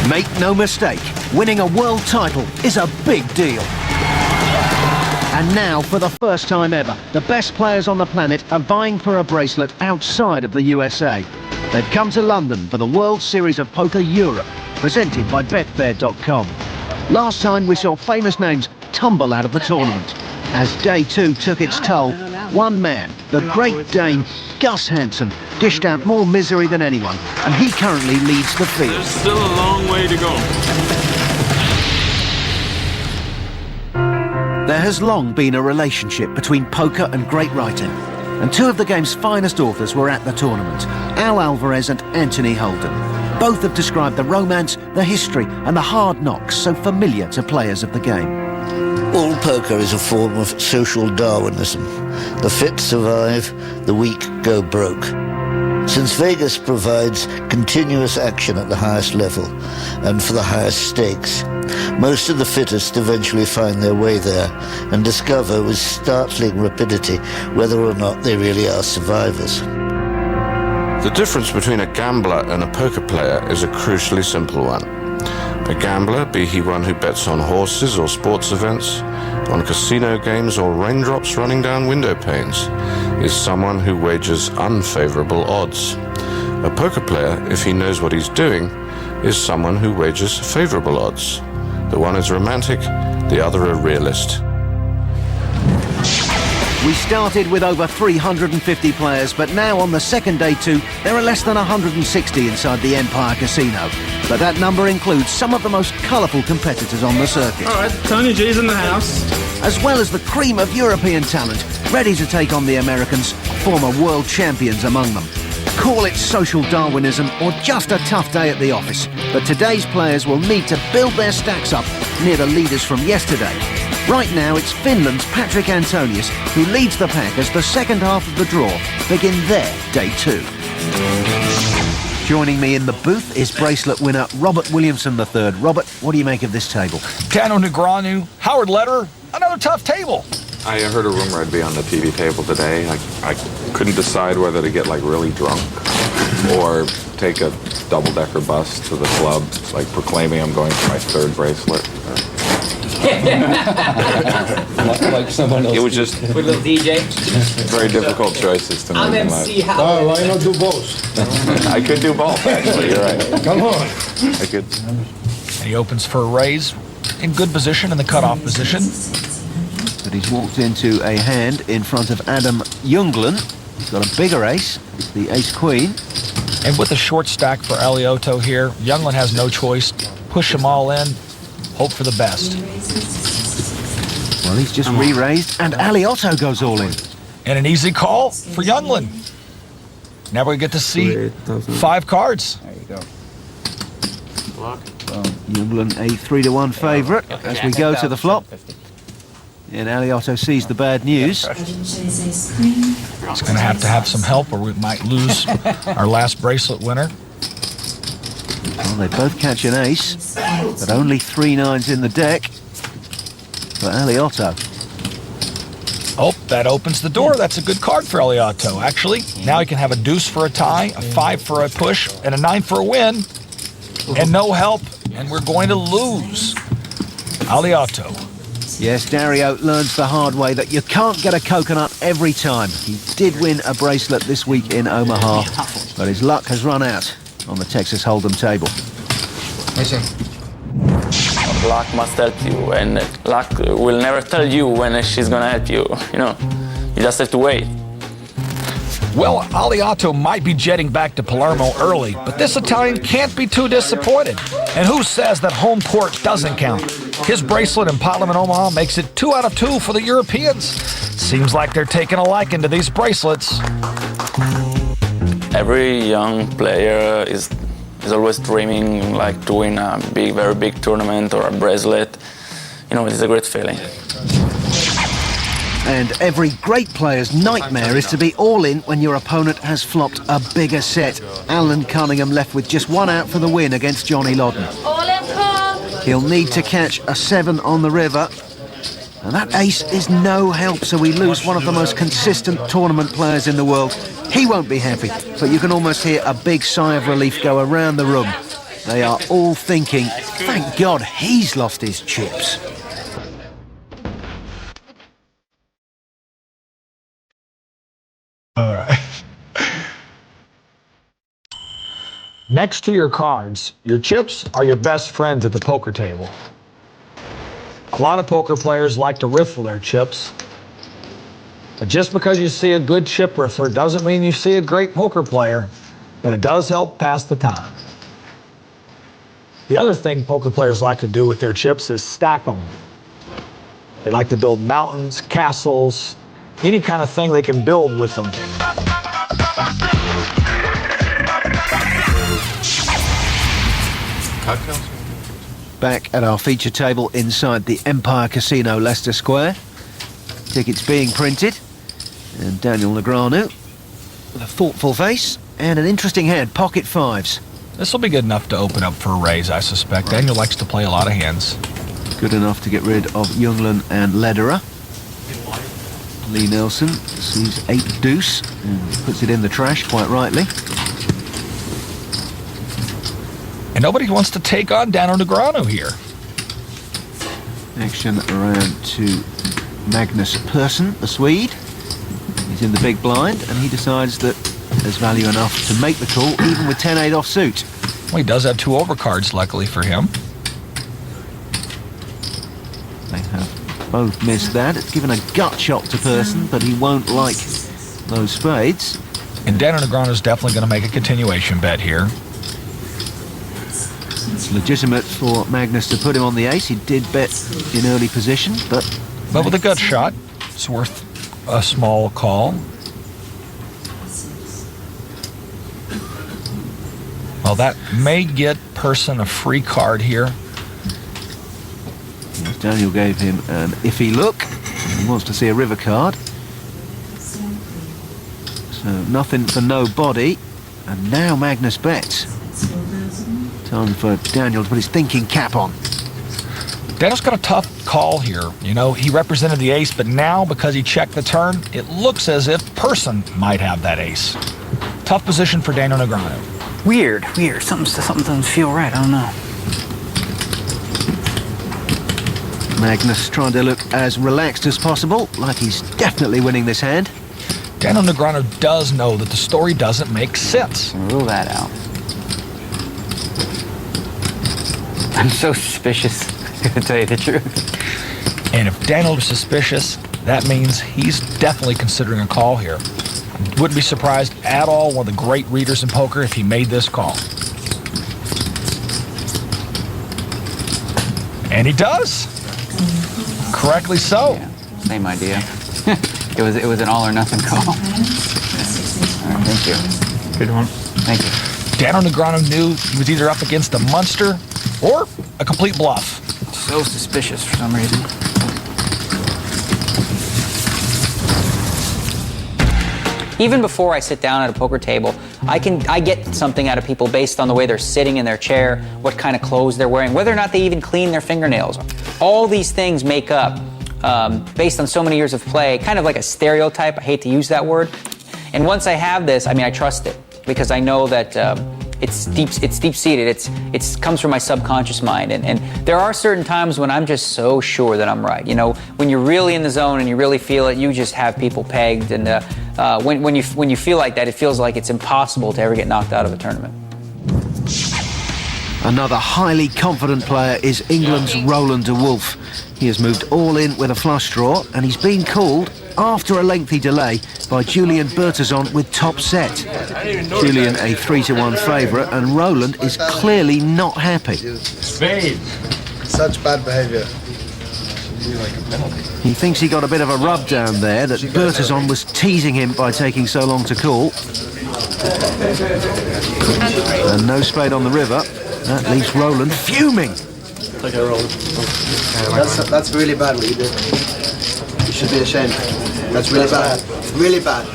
Make no mistake, winning a world title is a big deal. And now, for the first time ever, the best players on the planet are vying for a bracelet outside of the USA. They've come to London for the World Series of Poker Europe, presented by Betfair.com. Last time we saw famous names tumble out of the tournament. As day 2 took its toll, one man, the Great Dane Gus Hansen, dished out more misery than anyone, and he currently leads the field. There's still a long way to go. There has long been a relationship between poker and great writing, and 2 of the game's finest authors were at the tournament, Al Alvarez and Anthony Holden. Both have described the romance, the history, and the hard knocks so familiar to players of the game. All poker is a form of social Darwinism. The fit survive, the weak go broke. Since Vegas provides continuous action at the highest level and for the highest stakes, most of the fittest eventually find their way there and discover with startling rapidity whether or not they really are survivors. The difference between a gambler and a poker player is a crucially simple one. A gambler, be he one who bets on horses or sports events, on casino games or raindrops running down window panes, is someone who wagers unfavorable odds. A poker player, if he knows what he's doing, is someone who wagers favorable odds. The one is romantic, the other a realist. We started with over 350 players, but now on the second day 2, there are less than 160 inside the Empire Casino. But that number includes some of the most colourful competitors on the circuit. All right, Tony G's in the house. As well as the cream of European talent, ready to take on the Americans, former world champions among them. Call it social Darwinism or just a tough day at the office, but today's players will need to build their stacks up near the leaders from yesterday. Right now, it's Finland's Patrick Antonius who leads the pack as the second half of the draw begin their day 2. Joining me in the booth is bracelet winner Robert Williamson III. Robert, what do you make of this table? Daniel Negreanu, Howard Lederer, another tough table. I heard a rumor I'd be on the TV table today. I couldn't decide whether to get like really drunk or take a double-decker bus to the club, like proclaiming I'm going for my 3rd bracelet. Like someone else. It was just With a little DJ. very difficult choices to make I'm in MC life. Howard. Why not do both? I could do both, actually. You're right. Come on. I could. And he opens for a raise in good position in the cutoff position. But he's walked into a hand in front of Adam Younglin. He's got a bigger ace, the ace-queen. And with a short stack for Aliotto here, Younglin has no choice. Push them all in, hope for the best. Well, he's just re-raised, and Aliotto goes all in. And an easy call for Younglin. Now we get to see 5 cards. There you go. Younglin a 3-1 favourite as we go to the flop. And Aliotto sees the bad news. He's going to have some help or we might lose our last bracelet winner. Well, they both catch an ace, but only 3 9s in the deck for Aliotto. Oh, that opens the door. That's a good card for Aliotto, actually. Now he can have a deuce for a tie, a 5 for a push, and a 9 for a win. And no help, and we're going to lose. Aliotto. Yes, Dario learns the hard way that you can't get a coconut every time. He did win a bracelet this week in Omaha, but his luck has run out on the Texas Hold'em table. Listen. Luck must help you, and luck will never tell you when she's gonna help you. You know, you just have to wait. Well, Aliotto might be jetting back to Palermo early, but this Italian can't be too disappointed. And who says that home court doesn't count? His bracelet in Potlem and Omaha makes it 2 out of 2 for the Europeans. Seems like they're taking a liking to these bracelets. Every young player is always dreaming like to win a big, very big tournament or a bracelet. You know, it's a great feeling. And every great player's nightmare is to be all in when your opponent has flopped a bigger set. Alan Cunningham left with just 1 out for the win against Johnny Lodden. All in call. He'll need to catch a 7 on the river. And that ace is no help, so we lose one of the most consistent tournament players in the world. He won't be happy, but you can almost hear a big sigh of relief go around the room. They are all thinking, thank God he's lost his chips. All right. Next to your cards, your chips are your best friends at the poker table. A lot of poker players like to riffle their chips. But just because you see a good chip riffler doesn't mean you see a great poker player, but it does help pass the time. The other thing poker players like to do with their chips is stack them. They like to build mountains, castles, any kind of thing they can build with them. Back at our feature table inside the Empire Casino, Leicester Square. Tickets being printed. And Daniel Negreanu with a thoughtful face and an interesting hand, pocket 5s. This will be good enough to open up for a raise, I suspect. Daniel likes to play a lot of hands. Good enough to get rid of Younglin and Lederer. Lee Nelson sees 8 deuce and puts it in the trash, quite rightly. And nobody wants to take on Daniel Negreanu here. Action around to Magnus Persson, the Swede. He's in the big blind, and he decides that there's value enough to make the call, even with 10-8 offsuit. Well, he does have 2 overcards, luckily for him. They have both missed that. It's given a gut shot to Persson, but he won't like those spades. And Daniel Negreanu is definitely going to make a continuation bet here. It's legitimate for Magnus to put him on the ace. He did bet in early position, but with a gut shot, it's worth a small call. Well, that may get Persson a free card here. Yes, Daniel gave him an iffy look. He wants to see a river card. So nothing for nobody. And now Magnus bets. Time for Daniel to put his thinking cap on. Daniel's got a tough call here. You know, he represented the ace, but now, because he checked the turn, it looks as if Persson might have that ace. Tough position for Daniel Negreanu. Weird. Something doesn't feel right. I don't know. Magnus trying to look as relaxed as possible, like he's definitely winning this hand. Daniel Negreanu does know that the story doesn't make sense. Rule that out. I'm so suspicious, to tell you the truth. And if Daniel is suspicious, that means he's definitely considering a call here. Wouldn't be surprised at all, one of the great readers in poker, if he made this call. And he does. Correctly so. Yeah, same idea. It was an all or nothing call. All right, thank you. Good one. Thank you. Daniel Negreanu knew he was either up against a monster or a complete bluff. So suspicious for some reason. Even before I sit down at a poker table, I get something out of people based on the way they're sitting in their chair, what kind of clothes they're wearing, whether or not they even clean their fingernails. All these things make up, based on so many years of play, kind of like a stereotype. I hate to use that word. And once I have this, I mean, I trust it because I know that it's deep-seated. It comes from my subconscious mind. And there are certain times when I'm just so sure that I'm right. You know, when you're really in the zone and you really feel it, you just have people pegged. And when you feel like that, it feels like it's impossible to ever get knocked out of a tournament. Another highly confident player is England's Roland de Wolf. He has moved all in with a flush draw, and he's been called after a lengthy delay by Julian Bertazon with top set. Julian a 3-1 favourite, and Roland is clearly not happy. Spade. Such bad behaviour. He thinks he got a bit of a rub down there, that Bertazon was teasing him by taking so long to call. And no spade on the river. That leaves Roland fuming. Okay, Roland. That's really bad what you did. You should be ashamed. That's really bad. Really bad.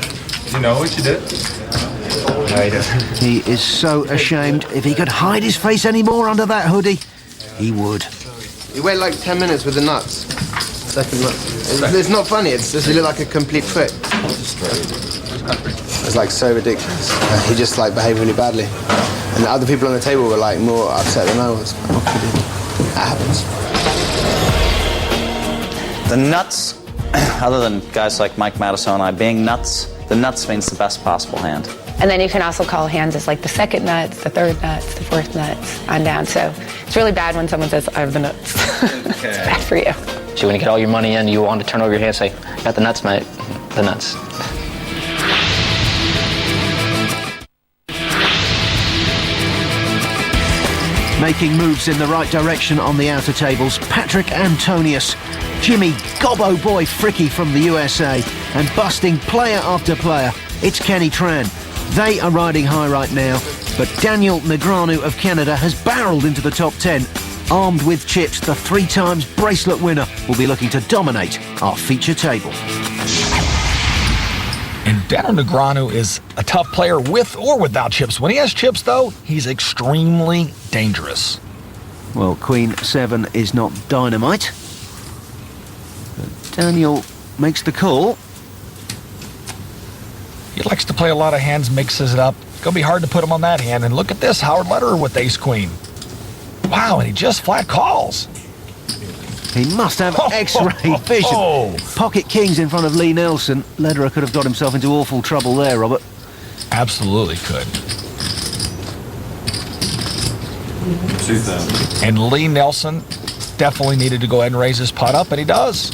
You know what you did? No, he doesn't. He is so ashamed. If he could hide his face any more under that hoodie, he would. You wait like 10 minutes with the nuts. Second nut. It's not funny. It's just you look like a complete prick. It's like so ridiculous. He just like behaved really badly. And the other people on the table were like more upset than I was. That happens. The nuts, other than guys like Mike Madison and I being nuts, the nuts means the best possible hand. And then you can also call hands as like the second nuts, the third nuts, the fourth nuts, on down. So it's really bad when someone says, I have the nuts. It's bad for you. So when you get all your money in, you want to turn over your hand and say, got the nuts, mate. The nuts. Making moves in the right direction on the outer tables, Patrick Antonius, Jimmy Gobbo Boy Fricky from the USA, and busting player after player, it's Kenny Tran. They are riding high right now, but Daniel Negreanu of Canada has barreled into the top 10. Armed with chips, the 3 times bracelet winner will be looking to dominate our feature table. And Daniel Negreanu is a tough player with or without chips. When he has chips, though, he's extremely dangerous. Well, Queen 7 is not dynamite. But Daniel makes the call. He likes to play a lot of hands, mixes it up. It's going to be hard to put him on that hand. And look at this, Howard Lederer with ace-queen. Wow, and he just flat calls. He must have X-ray vision. Pocket kings in front of Lee Nelson. Lederer could have got himself into awful trouble there, Robert. Absolutely could. And Lee Nelson definitely needed to go ahead and raise his pot up, and he does.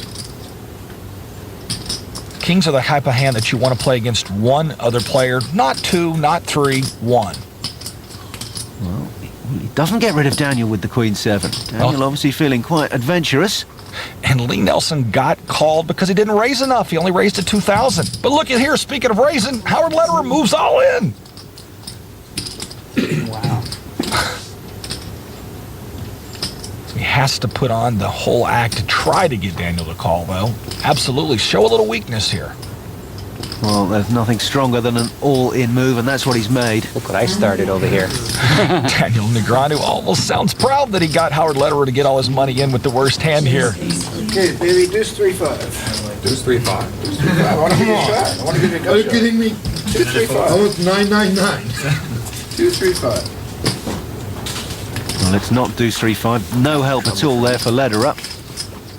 Kings are the type of hand that you want to play against one other player, not 2, not 3, 1. Well, he doesn't get rid of Daniel with the Queen 7. Daniel obviously feeling quite adventurous. And Lee Nelson got called because he didn't raise enough. He only raised to 2,000. But look at here, speaking of raising, Howard Lederer moves all in. Wow. He has to put on the whole act to try to get Daniel to call, though. Absolutely. Show a little weakness here. Well, there's nothing stronger than an all-in move, and that's what he's made. Look what I started over here. Daniel Negreanu almost sounds proud that he got Howard Lederer to get all his money in with the worst hand here. Okay, baby, deuce 3-5. Deuce 3-5. Deuce 3-5. I want to give you a shot. I want to give you a good shot. Are you kidding me? Deuce 3-5. I want 999. Deuce 3-5. Well, it's not deuce 3-5. No help at all there for Lederer.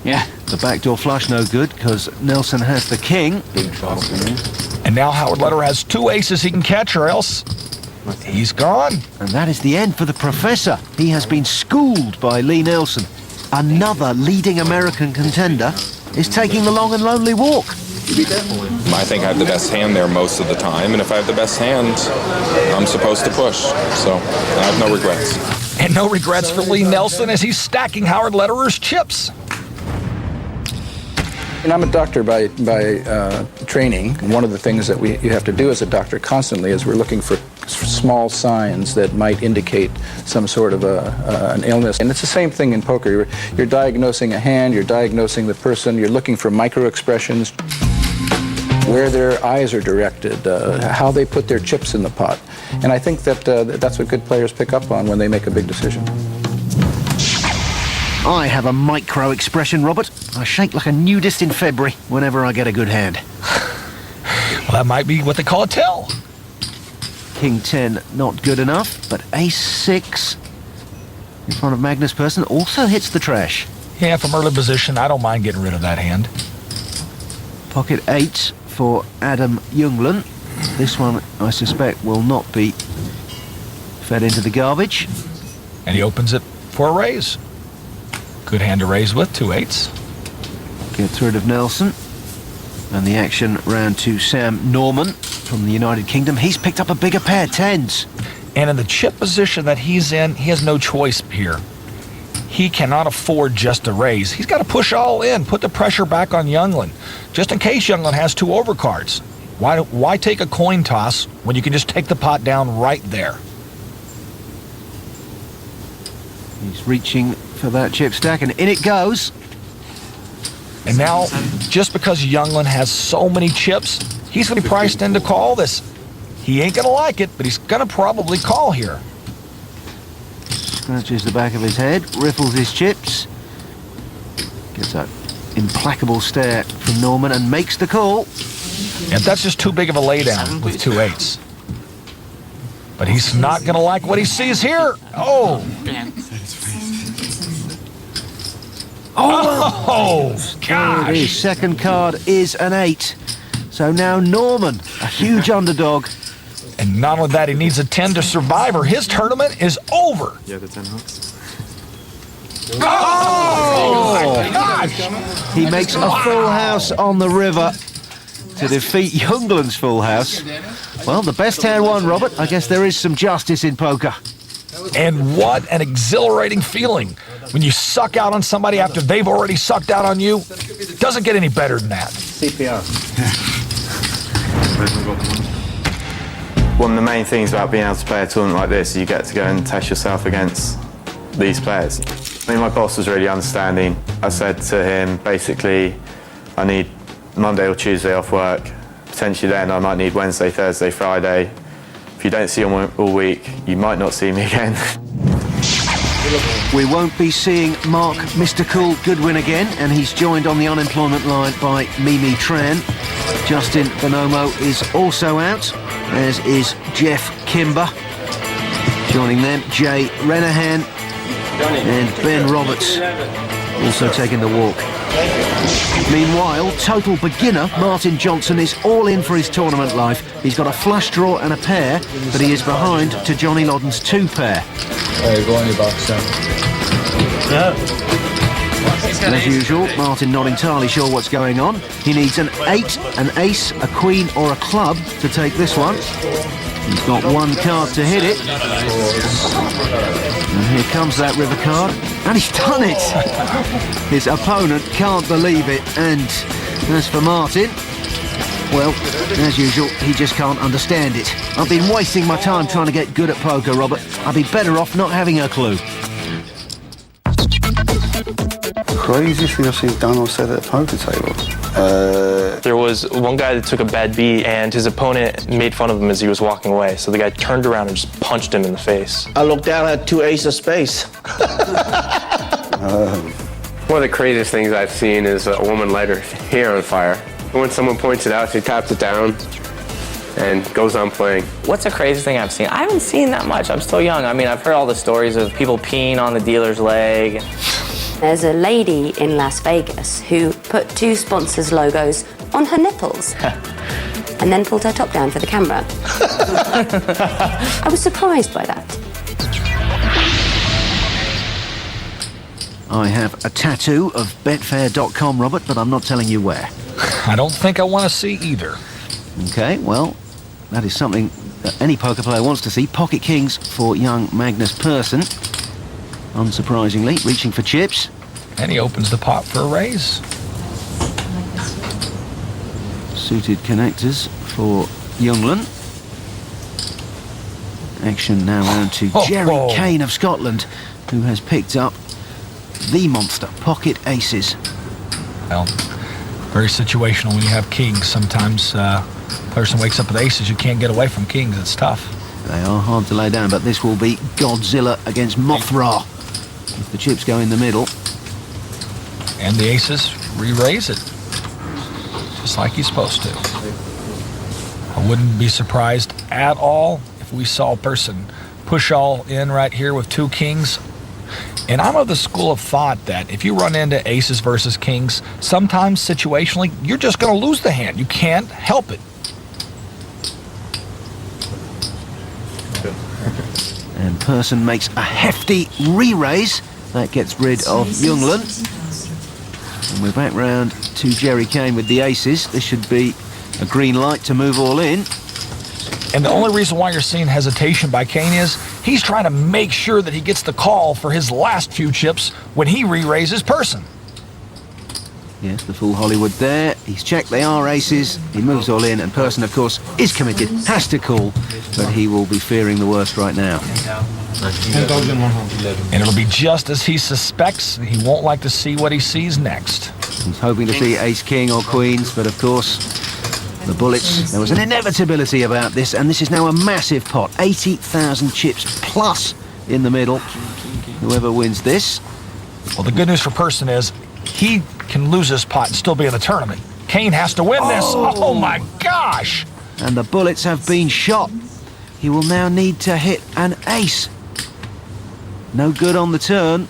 Yeah. The backdoor flush no good because Nelson has the king. Big trouble for me. And now Howard Lederer has 2 aces he can catch, or else he's gone. And that is the end for the Professor. He has been schooled by Lee Nelson. Another leading American contender is taking the long and lonely walk. I think I have the best hand there most of the time, and if I have the best hand, I'm supposed to push. So I have no regrets. And no regrets for Lee Nelson as he's stacking Howard Lederer's chips. And I'm a doctor by training. One of the things that you have to do as a doctor constantly is we're looking for small signs that might indicate some sort of an illness. And it's the same thing in poker. You're diagnosing a hand, you're diagnosing the person, you're looking for micro expressions, where their eyes are directed, how they put their chips in the pot. And I think that that's what good players pick up on when they make a big decision. I have a micro expression, Robert. I shake like a nudist in February whenever I get a good hand. Well, that might be what they call a tell. King 10 not good enough, but ace 6 in front of Magnus Persson also hits the trash. Yeah, from early position, I don't mind getting rid of that hand. Pocket 8 for Adam Youngland. This one, I suspect, will not be fed into the garbage. And he opens it for a raise. Good hand to raise with, 2 8s. Gets rid of Nelson. And the action round to Sam Norman from the United Kingdom. He's picked up a bigger pair, 10s. And in the chip position that he's in, he has no choice here. He cannot afford just a raise. He's got to push all in, put the pressure back on Youngland, just in case Youngland has 2 overcards. Why take a coin toss when you can just take the pot down right there? He's reaching for that chip stack, and in it goes. And now, just because Youngland has so many chips, he's going to be priced in to call this. He ain't going to like it, but he's going to probably call here. Scratches the back of his head, riffles his chips. Gets that implacable stare from Norman and makes the call. And that's just too big of a laydown with 2 8s. But he's not going to like what he sees here. Oh! Oh, gosh! His second card is an 8. So now Norman, a huge underdog. And not only that, he needs a 10 to survive or his tournament is over. Yeah, the 10 hooks. Oh, gosh! He makes a full house on the river to defeat Youngland's full house. Well, the best hand won, Robert. I guess there is some justice in poker. And what an exhilarating feeling when you suck out on somebody after they've already sucked out on you. Doesn't get any better than that. CPR. One of the main things about being able to play a tournament like this is you get to go and test yourself against these players. I mean, my boss was really understanding. I said to him, basically, I need Monday or Tuesday off work. Potentially then I might need Wednesday, Thursday, Friday. If you don't see him all week, you might not see me again. We won't be seeing Mark Mr. Cool Goodwin again, and he's joined on the unemployment line by Mimi Tran. Justin Bonomo is also out, as is Jeff Kimber. Joining them, Jay Renahan and Ben Roberts, also taking the walk. Meanwhile, total beginner Martin Johnson is all in for his tournament life. He's got a flush draw and a pair, but he is behind to Johnny Lodden's 2 pair. Hey, go on your box, As usual, Martin not entirely sure what's going on. He needs an 8, an ace, a queen or a club to take this one. He's got 1 card to hit it. And here comes that river card. And he's done it! His opponent can't believe it. And as for Martin, well, as usual, he just can't understand it. I've been wasting my time trying to get good at poker, Robert. I'd be better off not having a clue. Craziest thing I've seen done or said at a poker table. There was one guy that took a bad beat and his opponent made fun of him as he was walking away. So the guy turned around and just punched him in the face. I looked down at 2 aces of spades. One of the craziest things I've seen is a woman light her hair on fire. When someone points it out, she taps it down and goes on playing. What's the craziest thing I've seen? I haven't seen that much. I'm still young. I mean, I've heard all the stories of people peeing on the dealer's leg. There's a lady in Las Vegas who put 2 sponsors' logos on her nipples and then pulled her top down for the camera. I was surprised by that. I have a tattoo of Betfair.com, Robert, but I'm not telling you where. I don't think I want to see either. Okay, well, that is something that any poker player wants to see. Pocket kings for young Magnus Persson. Unsurprisingly, reaching for chips. And he opens the pot for a raise. Suited connectors for Youngland. Action now on to Jerry Kane of Scotland, who has picked up the monster, pocket aces. Well, very situational when you have kings. Sometimes person wakes up with aces, you can't get away from kings. It's tough. They are hard to lay down, but this will be Godzilla against Mothra. If the chips go in the middle. And the aces re-raise it, just like he's supposed to. I wouldn't be surprised at all if we saw a person push all in right here with 2 kings. And I'm of the school of thought that if you run into aces versus kings, sometimes situationally, you're just going to lose the hand. You can't help it. And Persson makes a hefty re-raise. That gets rid of Youngland. And we're back round to Jerry Kane with the aces. This should be a green light to move all in. And the only reason why you're seeing hesitation by Kane is he's trying to make sure that he gets the call for his last few chips when he re-raises Persson. Yes, the full Hollywood there. He's checked, they are aces. He moves all in, and Persson, of course, is committed, has to call, but he will be fearing the worst right now. And it'll be just as he suspects. He won't like to see what he sees next. He's hoping to see ace-king or queens, but of course, the bullets. There was an inevitability about this, and this is now a massive pot. 80,000 chips plus in the middle. Whoever wins this. Well, the good news for Persson is he can lose this pot and still be in the tournament. Kane has to win this. Oh my gosh! And the bullets have been shot. He will now need to hit an ace. No good on the turn.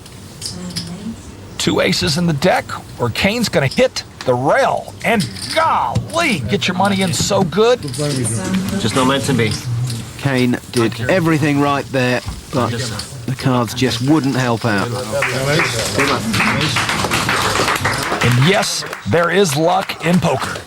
2 aces in the deck, or Kane's going to hit the rail. And golly, get your money in so good. Just not meant to be. Kane did everything right there, but the cards just wouldn't help out. And yes, there is luck in poker.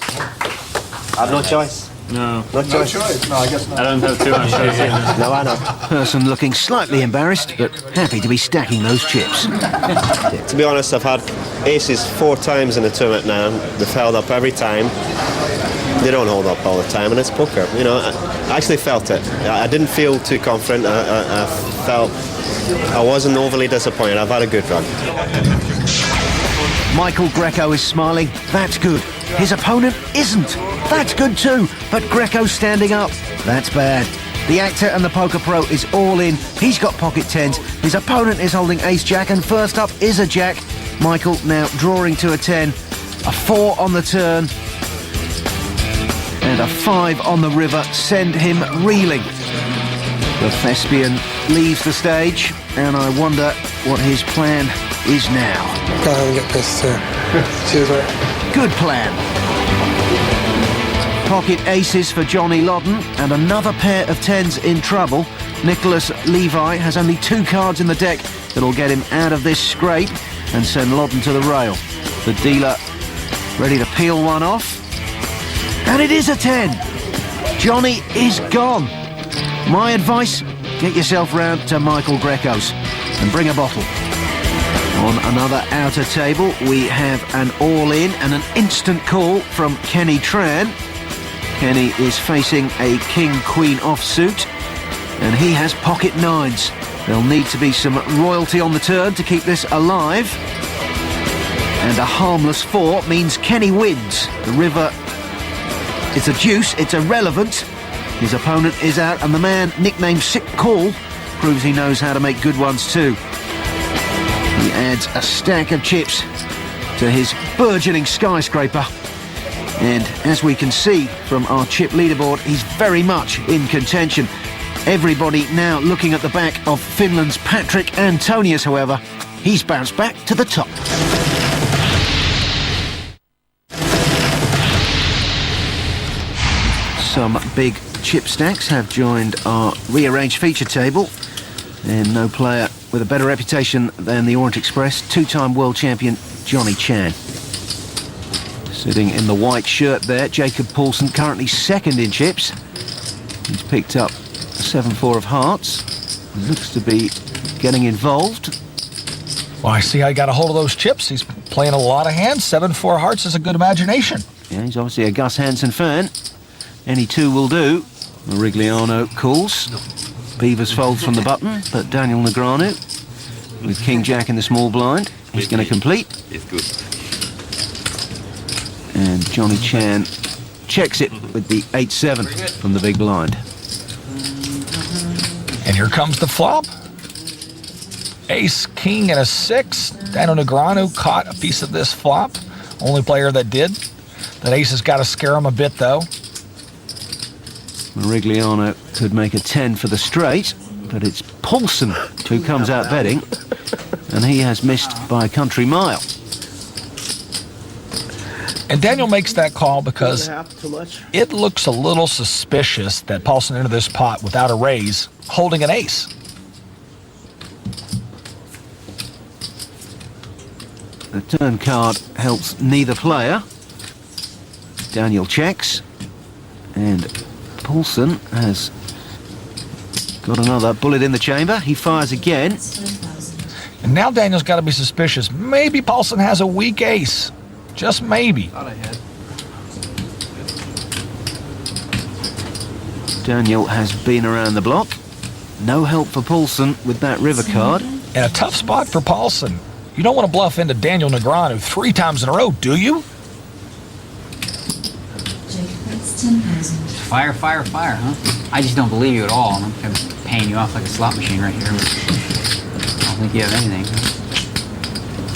I have no choice. No. No choice. No, I guess not. I don't have too much choice either. No, I know. Persson looking slightly embarrassed, but happy to be stacking those chips. To be honest, I've had aces 4 times in the tournament now. They've held up every time. They don't hold up all the time, and it's poker. You know, I actually felt it. I didn't feel too confident. I felt I wasn't overly disappointed. I've had a good run. Michael Greco is smiling. That's good. His opponent isn't. That's good too. But Greco's standing up. That's bad. The actor and the poker pro is all in. He's got pocket tens. His opponent is holding ace-jack, and first up is a jack. Michael now drawing to a 10. A 4 on the turn. And a 5 on the river send him reeling. The thespian leaves the stage, and I wonder what his plan is now. Gotta get this cheers, mate. Good plan. Pocket aces for Johnny Lodden, and another pair of tens in trouble. Nicholas Levi has only 2 cards in the deck that'll get him out of this scrape and send Lodden to the rail. The dealer ready to peel one off. And it is a 10. Johnny is gone. My advice, get yourself round to Michael Greco's and bring a bottle. On another outer table, we have an all-in and an instant call from Kenny Tran. Kenny is facing a king-queen offsuit, and he has pocket 9s. There'll need to be some royalty on the turn to keep this alive. And a harmless 4 means Kenny wins. The river, it's a deuce, it's irrelevant. His opponent is out, and the man nicknamed Sick Call proves he knows how to make good ones too. He adds a stack of chips to his burgeoning skyscraper. And as we can see from our chip leaderboard, he's very much in contention. Everybody now looking at the back of Finland's Patrick Antonius, however. he's bounced back to the top. Some big chip stacks have joined our rearranged feature table, and no player with a better reputation than the Orient Express, two-time world champion Johnny Chan. Sitting in the white shirt there, Jacob Paulsen, currently second in chips. He's picked up 7-4 of hearts. He looks to be getting involved. Well, I see how he got a hold of those chips. He's playing a lot of hands. 7-4 hearts is a good imagination. Yeah, he's obviously a Gus Hansen fan. Any two will do. Negreanu calls. Beavers folds from the button, but Daniel Negreanu, with King Jack in the small blind, he's going to complete. It's good. And Johnny Chan checks it with the 8-7 from the big blind. And here comes the flop. Ace, king, and a 6. Daniel Negreanu caught a piece of this flop. Only player that did. That ace has got to scare him a bit, though. Negreanu could make a 10 for the straight, but it's Paulsen who comes out betting, and he has missed by a country mile. And Daniel makes that call because it looks a little suspicious that Paulsen entered this pot without a raise, holding an ace. The turn card helps neither player. Daniel checks, and Paulsen has got another bullet in the chamber. He fires again. And now Daniel's got to be suspicious. Maybe Paulsen has a weak ace. Just maybe. Daniel has been around the block. No help for Paulsen with that river card. And a tough spot for Paulsen. You don't want to bluff into Daniel Negreanu 3 times in a row, do you? Fire, fire, fire, huh? I just don't believe you at all. I'm kind of paying you off like a slot machine right here. I don't think you have anything.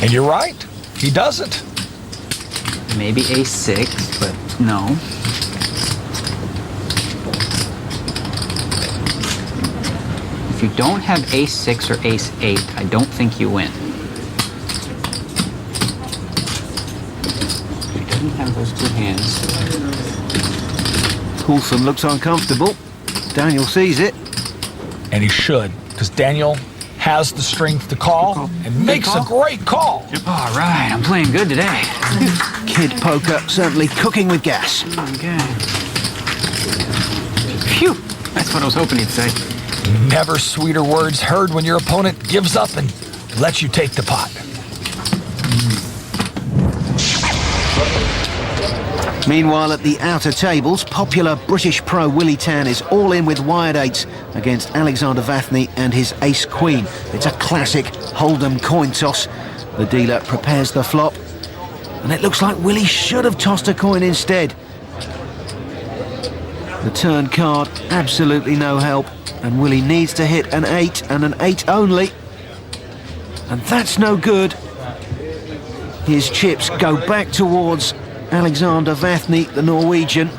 And you're right. He doesn't. Maybe ace-6, but no. If you don't have ace-6 or ace-8, I don't think you win. He doesn't have those 2 hands. Paulsen looks uncomfortable. Daniel sees it. And he should, because Daniel has the strength to call and makes a great call. All right, I'm playing good today. Kid poker certainly cooking with gas. Okay. Phew, that's what I was hoping he'd say. Never sweeter words heard when your opponent gives up and lets you take the pot. Meanwhile, at the outer tables, popular British pro Willie Tan is all in with wired 8s against Alexander Vathney and his ace-queen. It's a classic Hold'em coin toss. The dealer prepares the flop, and it looks like Willie should have tossed a coin instead. The turn card, absolutely no help, and Willie needs to hit an 8 and an 8 only. And that's no good. His chips go back towards Alexander Vathney, the Norwegian.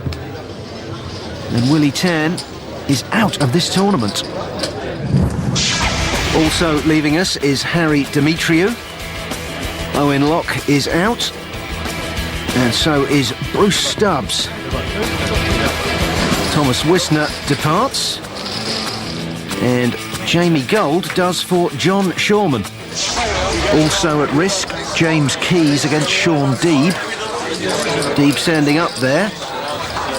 And Willie Tan is out of this tournament. Also leaving us is Harry Demetriou. Owen Locke is out. And so is Bruce Stubbs. Thomas Wisner departs. And Jamie Gold does for John Shawman. Also at risk, James Keys against Sean Deeb. Deeb standing up there.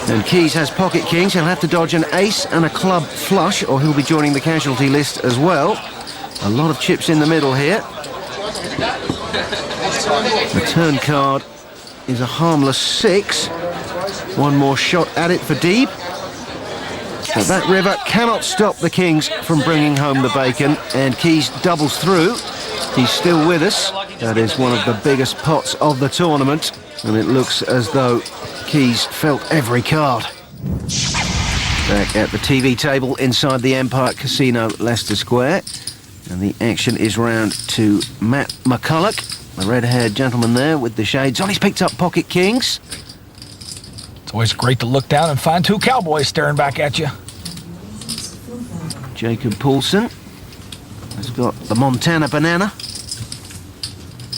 And Keys has pocket kings. He'll have to dodge an ace and a club flush, or he'll be joining the casualty list as well. A lot of chips in the middle here. The turn card is a harmless 6. One more shot at it for Deeb. But that river cannot stop the Kings from bringing home the bacon, and Keys doubles through. He's still with us. That is one of the biggest pots of the tournament, and it looks as though Keys felt every card. Back at the TV table inside the Empire Casino, Leicester Square, and the action is round to Matt McCulloch, the red-haired gentleman there with the shades on. He's picked up pocket kings. It's always great to look down and find 2 cowboys staring back at you. Jacob Paulsen has got the Montana banana.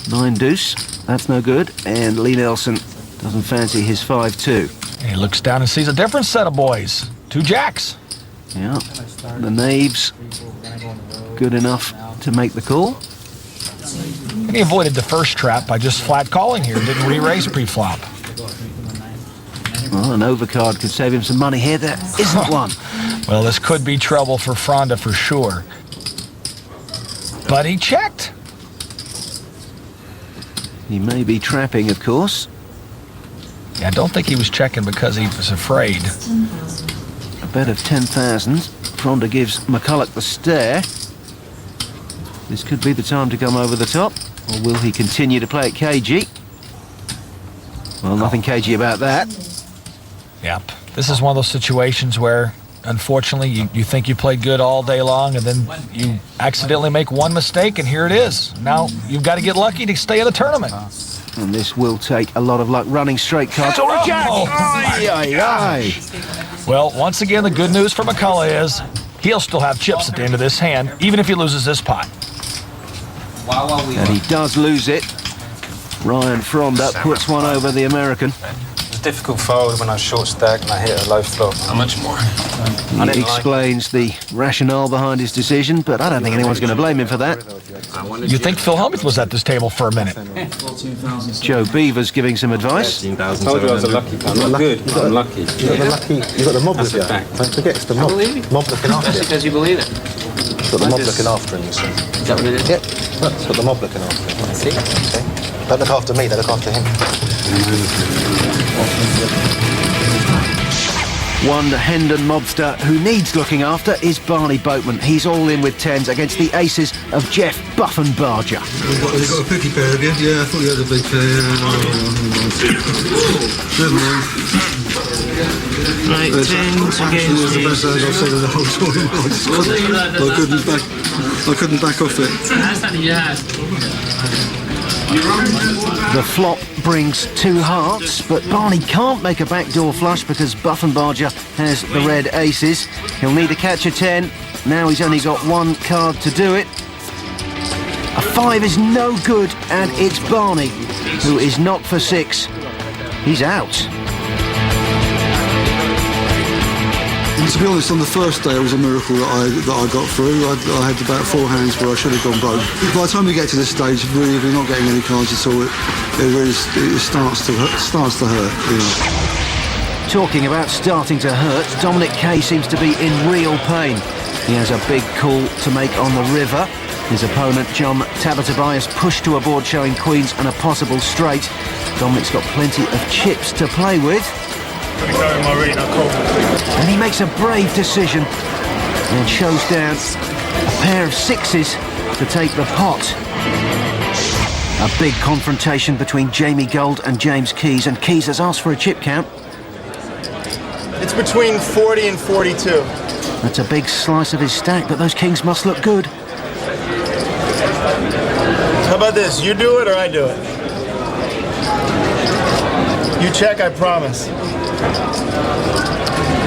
9 deuce, that's no good. And Lee Nelson doesn't fancy his 5-2. He looks down and sees a different set of boys. 2 jacks. Yeah, the knaves good enough to make the call. And he avoided the first trap by just flat calling here. Didn't re-raise pre-flop. Well, an overcard could save him some money here. There isn't one. Well, this could be trouble for Fronda for sure. But he checked. He may be trapping, of course. Yeah, I don't think he was checking because he was afraid. A bet of 10,000. Fronda gives McCulloch the stare. This could be the time to come over the top. Or will he continue to play it cagey? Well, nothing cagey about that. Yep. This is one of those situations where, unfortunately, you think you played good all day long, and then you accidentally make one mistake, and here it is. Now, you've got to get lucky to stay in the tournament. And this will take a lot of luck running straight cards. Oh, a jack! Aye, aye, aye. Well, once again, the good news for McCulloch is he'll still have chips at the end of this hand, even if he loses this pot. And he does lose it. Ryan Fronda puts one over the American. It's a difficult fold when I short stack and I hit a low flop. How much more? He explains the rationale behind his decision, but I don't think anyone's going to blame him for that. You think Phil Hellmuth was at this table for a minute? Joe Beaver's giving some advice. Told you I was a lucky man. Not good. I'm lucky. You got the mob with you. Don't forget, it's the mob. Mob looking after you. That's because you believe it. It's got the mob looking after him, you see. Is that what it is? Yep. It's got the mob looking after him. I see. Okay. Don't look after me, they look after him. One Hendon mobster who needs looking after is Barney Boatman. He's all in with 10s against the aces of Jeff Buffenbarger. Have you got a picky pair, have you? Yeah, I thought you had a big pair. Never mind. Right, 10s Actually, it was the best hands I've seen in the whole tournament. I couldn't back off it. The flop brings 2 hearts, but Barney can't make a backdoor flush because Buffenbarger has the red aces. He'll need to catch a 10. Now he's only got 1 card to do it. A 5 is no good, and it's Barney who is knocked for 6. He's out. And to be honest, on the first day it was a miracle that I got through. I had about 4 hands where I should have gone broke. By the time we get to this stage, really, if we're not getting any cards at all, it starts to hurt. You know. Talking about starting to hurt, Dominic Kay seems to be in real pain. He has a big call to make on the river. His opponent, John Tabatabai, is pushed to a board showing queens and a possible straight. Dominic's got plenty of chips to play with. And he makes a brave decision and shows down a pair of 6s to take the pot. A big confrontation between Jamie Gold and James Keys, and Keys has asked for a chip count. It's between 40 and 42. That's a big slice of his stack, but those kings must look good. How about this? You do it or I do it? You check, I promise.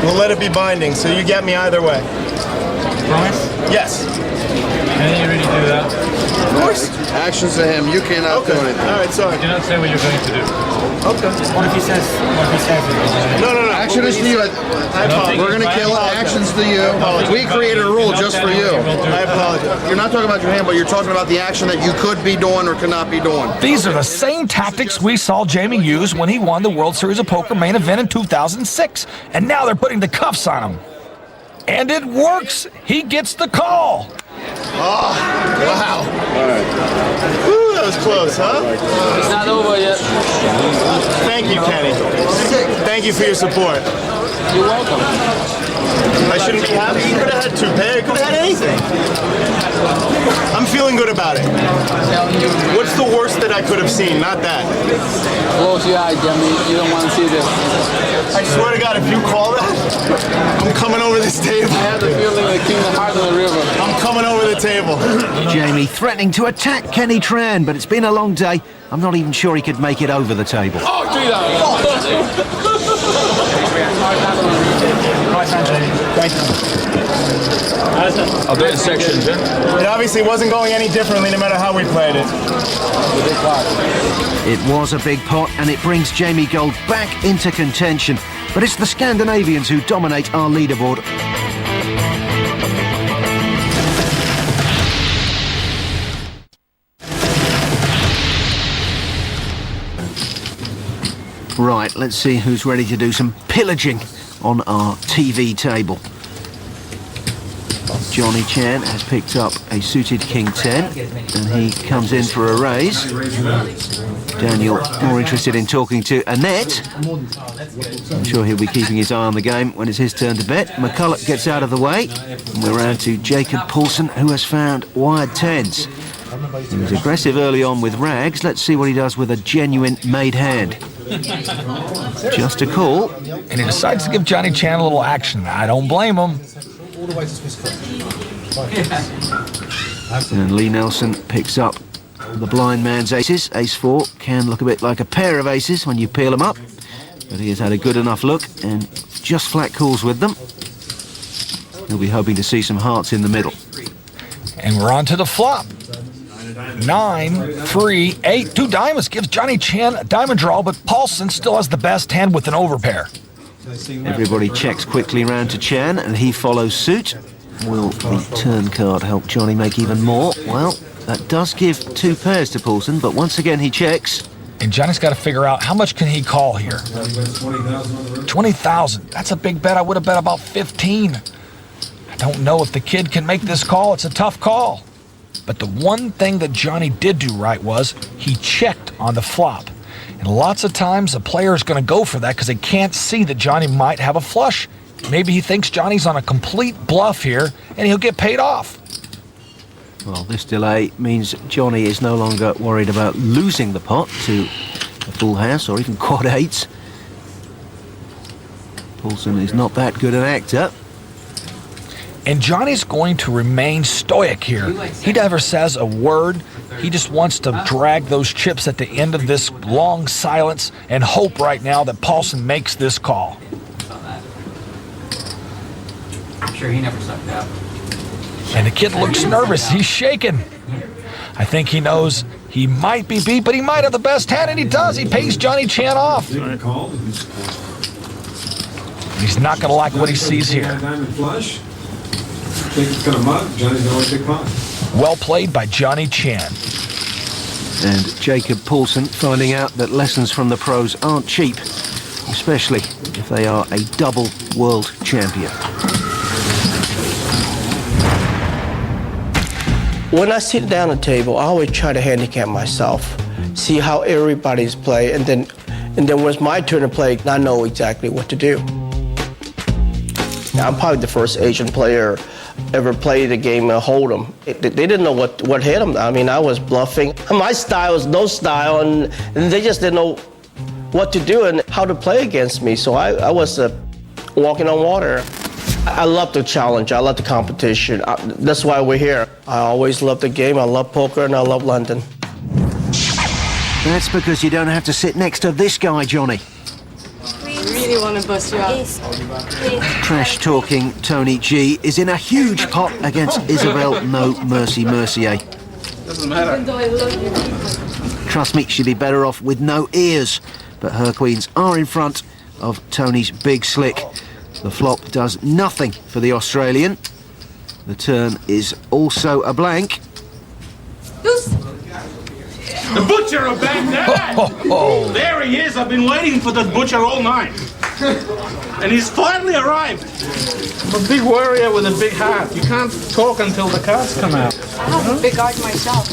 We'll let it be binding, so you get me either way. Promise? Yes. Can you really do that? Of course. Actions to him, you cannot do anything. All right, sorry. You cannot say what you're going to do. Okay. What if he says it? No. Action is to you. We're going to kill it. Actions to you. We created a rule just for you. I apologize. You're not talking about your hand, but you're talking about the action that you could be doing or could not be doing. These are the same tactics we saw Jamie use when he won the World Series of Poker main event in 2006. And now they're putting the cuffs on him. And it works. He gets the call. Oh, wow. All right. Woo, that was close, huh? It's not over yet. Thank you, Kenny. Thank you for your support. You're welcome. I shouldn't be happy. You could have had 2 pairs. You could have had anything. I'm feeling good about it. What's the worst that I could have seen? Not that. Close your eyes, Jimmy. You don't want to see this. I swear to God, if you call that, I'm coming over this table. I have the feeling like King of Hearts on the river. I'm coming over the table. Jamie threatening to attack Kenny Tran, but it's been a long day. I'm not even sure he could make it over the table. Oh, 3 down. Thank you. I'll do it in sections, yeah? It obviously wasn't going any differently no matter how we played it. It was a big pot, and it brings Jamie Gold back into contention. But it's the Scandinavians who dominate our leaderboard. Right, let's see who's ready to do some pillaging on our TV table. Johnny Chan has picked up a suited King 10, and he comes in for a raise. Daniel more interested in talking to Annette. I'm sure he'll be keeping his eye on the game when it's his turn to bet. McCulloch gets out of the way, and we're round to Jacob Paulson, who has found wired 10s. He was aggressive early on with rags. Let's see what he does with a genuine made hand. Just a call. And he decides to give Johnny Chan a little action. I don't blame him. And Lee Nelson picks up the blind man's aces. Ace-4 can look a bit like a pair of aces when you peel them up, but he has had a good enough look and just flat calls with them. He'll be hoping to see some hearts in the middle. And we're on to the flop. 9, 3, 8, 2 diamonds gives Johnny Chan a diamond draw, but Paulson still has the best hand with an overpair. Everybody checks quickly round to Chan, and he follows suit. Will the turn card help Johnny make even more? Well, that does give 2 pairs to Paulson, but once again he checks. And Johnny's got to figure out how much can he call here. 20,000. That's a big bet. I would have bet about 15. I don't know if the kid can make this call. It's a tough call. But the one thing that Johnny did do right was he checked on the flop. And lots of times a player is going to go for that because they can't see that Johnny might have a flush. Maybe he thinks Johnny's on a complete bluff here and he'll get paid off. Well, this delay means Johnny is no longer worried about losing the pot to a full house or even quad 8s. Paulson is not that good an actor. And Johnny's going to remain stoic here. He never says a word. He just wants to drag those chips at the end of this long silence and hope right now that Paulson makes this call. I'm sure he never sucked out. And the kid looks nervous. He's shaking. I think he knows he might be beat, but he might have the best hand, and he does. He pays Johnny Chan off. He's not going to like what he sees here. Well played by Johnny Chan. And Jacob Paulson finding out that lessons from the pros aren't cheap, especially if they are a double world champion. When I sit down at the table, I always try to handicap myself, see how everybody's play, and then when it's my turn to play, I know exactly what to do. I'm probably the first Asian player ever played a game of Hold'em. They didn't know what hit them. I mean, I was bluffing. My style was no style, and they just didn't know what to do and how to play against me. So I was walking on water. I love the challenge. I love the competition. That's why we're here. I always love the game. I love poker, and I love London. That's because you don't have to sit next to this guy, Johnny. I really want to bust you out. Trash-talking Tony G is in a huge pot against Isabel No Mercy Mercier. Doesn't matter. Even though I love you. Trust me, she'd be better off with no ears. But her queens are in front of Tony's big slick. The flop does nothing for the Australian. The turn is also a blank. The butcher of Baghdad! There he is. I've been waiting for the butcher all night. And he's finally arrived. I'm a big warrior with a big heart. You can't talk until the cards come out. I have a big heart myself.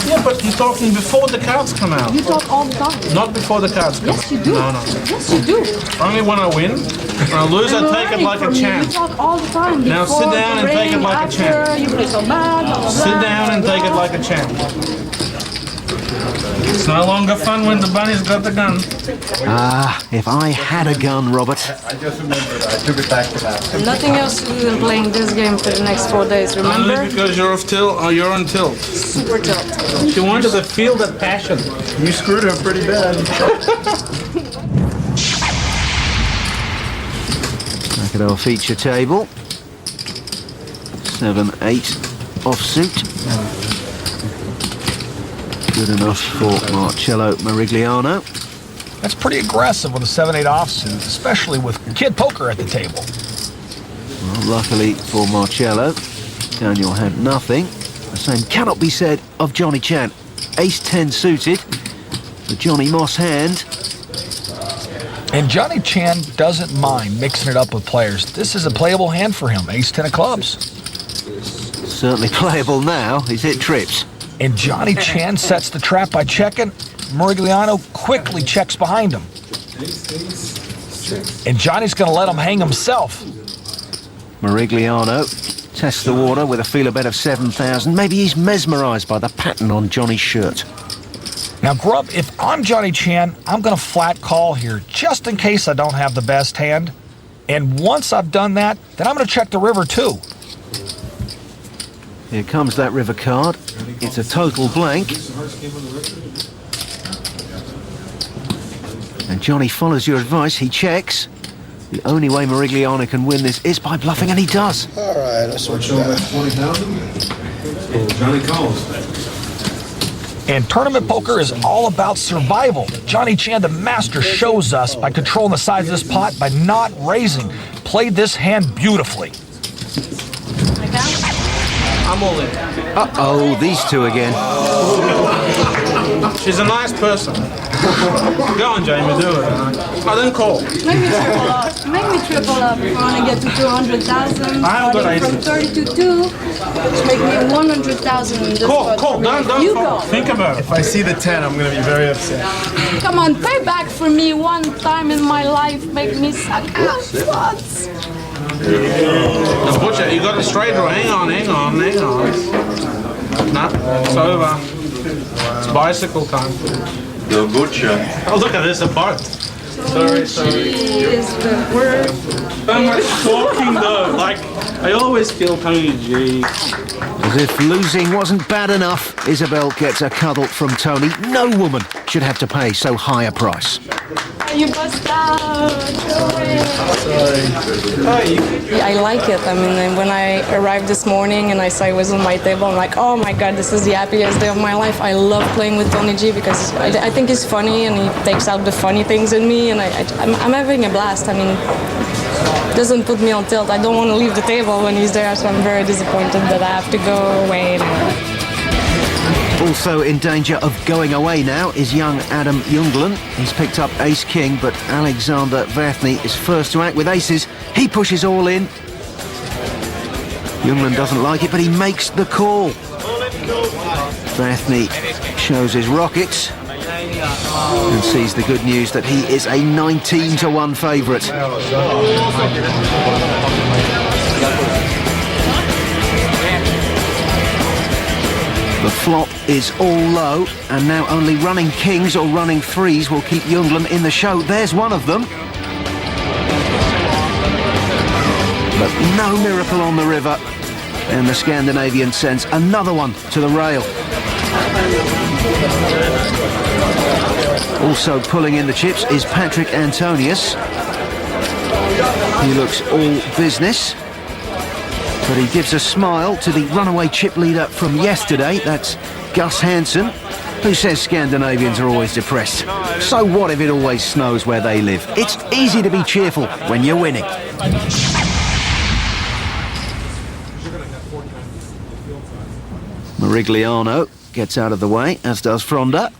Yeah, but I'm talking before the cards come out. You talk all the time. Not before the cards come out. Yes, you do. No. Yes, you do. Only when I win. When I lose, I take it like a champ. You talk all the time. Now sit down and take it like a champ. You play so bad, blah, blah, blah. Sit down and take it like a champ. It's no longer fun when the bunny's got the gun. Ah, if I had a gun, Robert. I just remembered. I took it back to that. Nothing else to do than playing this game for the next 4 days, remember? Only because you're off tilt or you're on tilt. Super tilt. She wanted to feel that passion. You screwed her pretty bad. Back at our feature table. 7-8 offsuit. Good enough for Marcello Marigliano. That's pretty aggressive with a 7-8 offsuit, especially with kid poker at the table. Well, luckily for Marcello, Daniel had nothing. The same cannot be said of Johnny Chan. Ace-10 suited, the Johnny Moss hand. And Johnny Chan doesn't mind mixing it up with players. This is a playable hand for him, Ace-10 of clubs. Certainly playable now, he's hit trips. And Johnny Chan sets the trap by checking. Marigliano quickly checks behind him. And Johnny's going to let him hang himself. Marigliano tests the water with a feeler bet of 7,000. Maybe he's mesmerised by the pattern on Johnny's shirt. Now, Grub, if I'm Johnny Chan, I'm going to flat call here, just in case I don't have the best hand. And once I've done that, then I'm going to check the river, too. Here comes that river card. It's a total blank. And Johnny follows your advice. He checks. The only way Marigliano can win this is by bluffing, and he does. All right, let's switch that. Johnny calls. And tournament poker is all about survival. Johnny Chan, the master, shows us by controlling the size of this pot by not raising. Played this hand beautifully. I'm all in. Uh-oh, these two again. She's a nice person. Go on, Jamie, do it. I didn't call. Make me triple up. Make me triple up. I want to get to 200,000. Starting from 30 to 2. Make me 100,000 in this pot. Call. Don't you call. go. Think about it. If I see the 10, I'm going to be very upset. Come on, pay back for me one time in my life. Make me suck out slots. The butcher, you got the straight draw. Hang on. No, it's over. It's bicycle time. The butcher. Oh, look at this, a boat. Sorry. Is the word. Am I talking though? Like, I always kill Tony G. As if losing wasn't bad enough, Isabel gets a cuddle from Tony. No woman should have to pay so high a price. You bust out. I like it. I mean, when I arrived this morning and I saw it was on my table, I'm like, oh my God, this is the happiest day of my life. I love playing with Tony G because I think he's funny and he takes out the funny things in me, and I'm having a blast. I mean, it doesn't put me on tilt. I don't want to leave the table when he's there, so I'm very disappointed that I have to go away now. Also in danger of going away now is young Adam Junglen. He's picked up ace-king, but Alexander Verthney is first to act with aces. He pushes all in. Junglen doesn't like it, but he makes the call. Verthney shows his rockets and sees the good news that he is a 19-1 favourite. The flop is all low, and now only running kings or running threes will keep Junglen in the show. There's one of them. But no miracle on the river, and the Scandinavian sends another one to the rail. Also pulling in the chips is Patrick Antonius. He looks all business, but he gives a smile to the runaway chip leader from yesterday. That's Gus Hansen, who says Scandinavians are always depressed. So what if it always snows where they live? It's easy to be cheerful when you're winning. Marigliano gets out of the way, as does Fronda.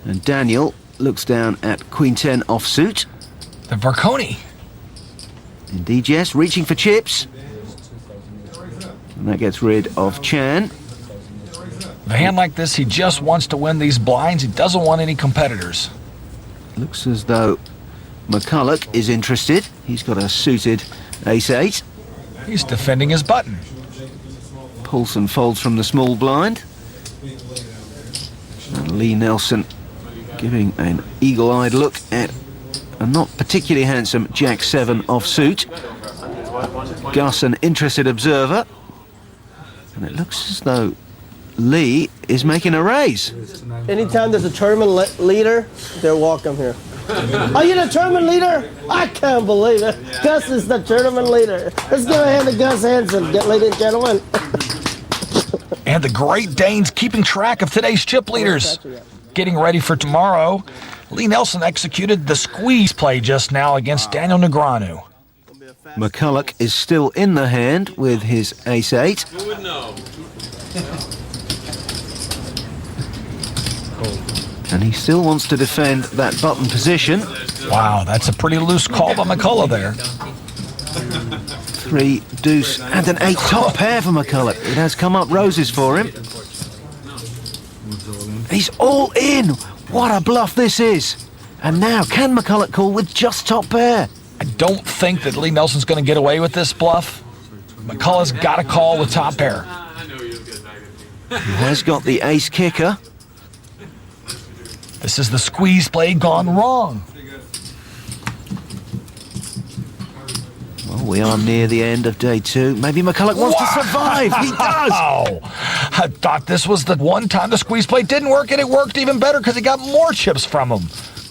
And Daniel looks down at Queen 10 offsuit. The Varconi. Indeed, yes, reaching for chips. And that gets rid of Chan. With a hand like this, he just wants to win these blinds. He doesn't want any competitors. Looks as though McCulloch is interested. He's got a suited ace-8. He's defending his button. Paulson folds from the small blind. And Lee Nelson giving an eagle-eyed look at a not particularly handsome Jack-7 offsuit. Gus, an interested observer. And it looks as though Lee is making a raise. Anytime there's a tournament leader, they're welcome here. Are you the tournament leader? I can't believe it. Gus is the tournament leader. Let's give a hand to Gus Hansen, ladies and gentlemen. And the Great Danes keeping track of today's chip leaders. Getting ready for tomorrow, Lee Nelson executed the squeeze play just now against Daniel Negreanu. McCulloch is still in the hand with his ace-8. Who would know? And he still wants to defend that button position. Wow, that's a pretty loose call by McCulloch there. 3 deuce and an 8 top pair for McCulloch. It has come up roses for him. He's all in. What a bluff this is. And now, can McCulloch call with just top pair? I don't think that Lee Nelson's going to get away with this bluff. McCulloch's got to call with top pair. He has got the ace kicker. This is the squeeze play gone wrong. Well, we are near the end of day 2. Maybe McCulloch wants to survive. He does. I thought this was the one time the squeeze play didn't work, and it worked even better because he got more chips from him.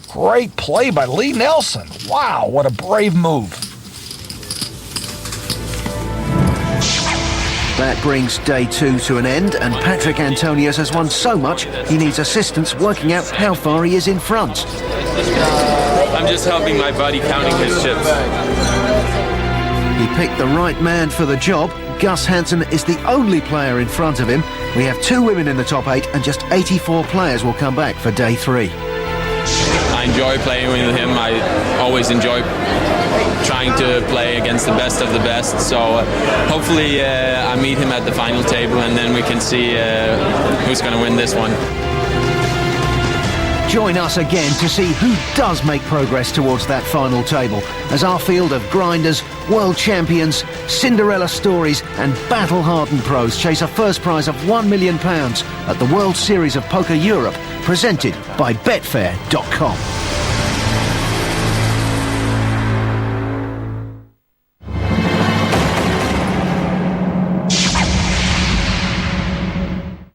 Great play by Lee Nelson. Wow, what a brave move. That brings day 2 to an end, and Patrick Antonius has won so much he needs assistance working out how far he is in front. I'm just helping my buddy counting his chips. He picked the right man for the job. Gus Hansen is the only player in front of him. We have 2 women in the top 8, and just 84 players will come back for day 3. I enjoy playing with him. I always enjoy trying to play against the best of the best. So hopefully I meet him at the final table, and then we can see who's going to win this one. Join us again to see who does make progress towards that final table, as our field of grinders, world champions, Cinderella stories and battle-hardened pros chase a first prize of £1 million at the World Series of Poker Europe, presented by Betfair.com.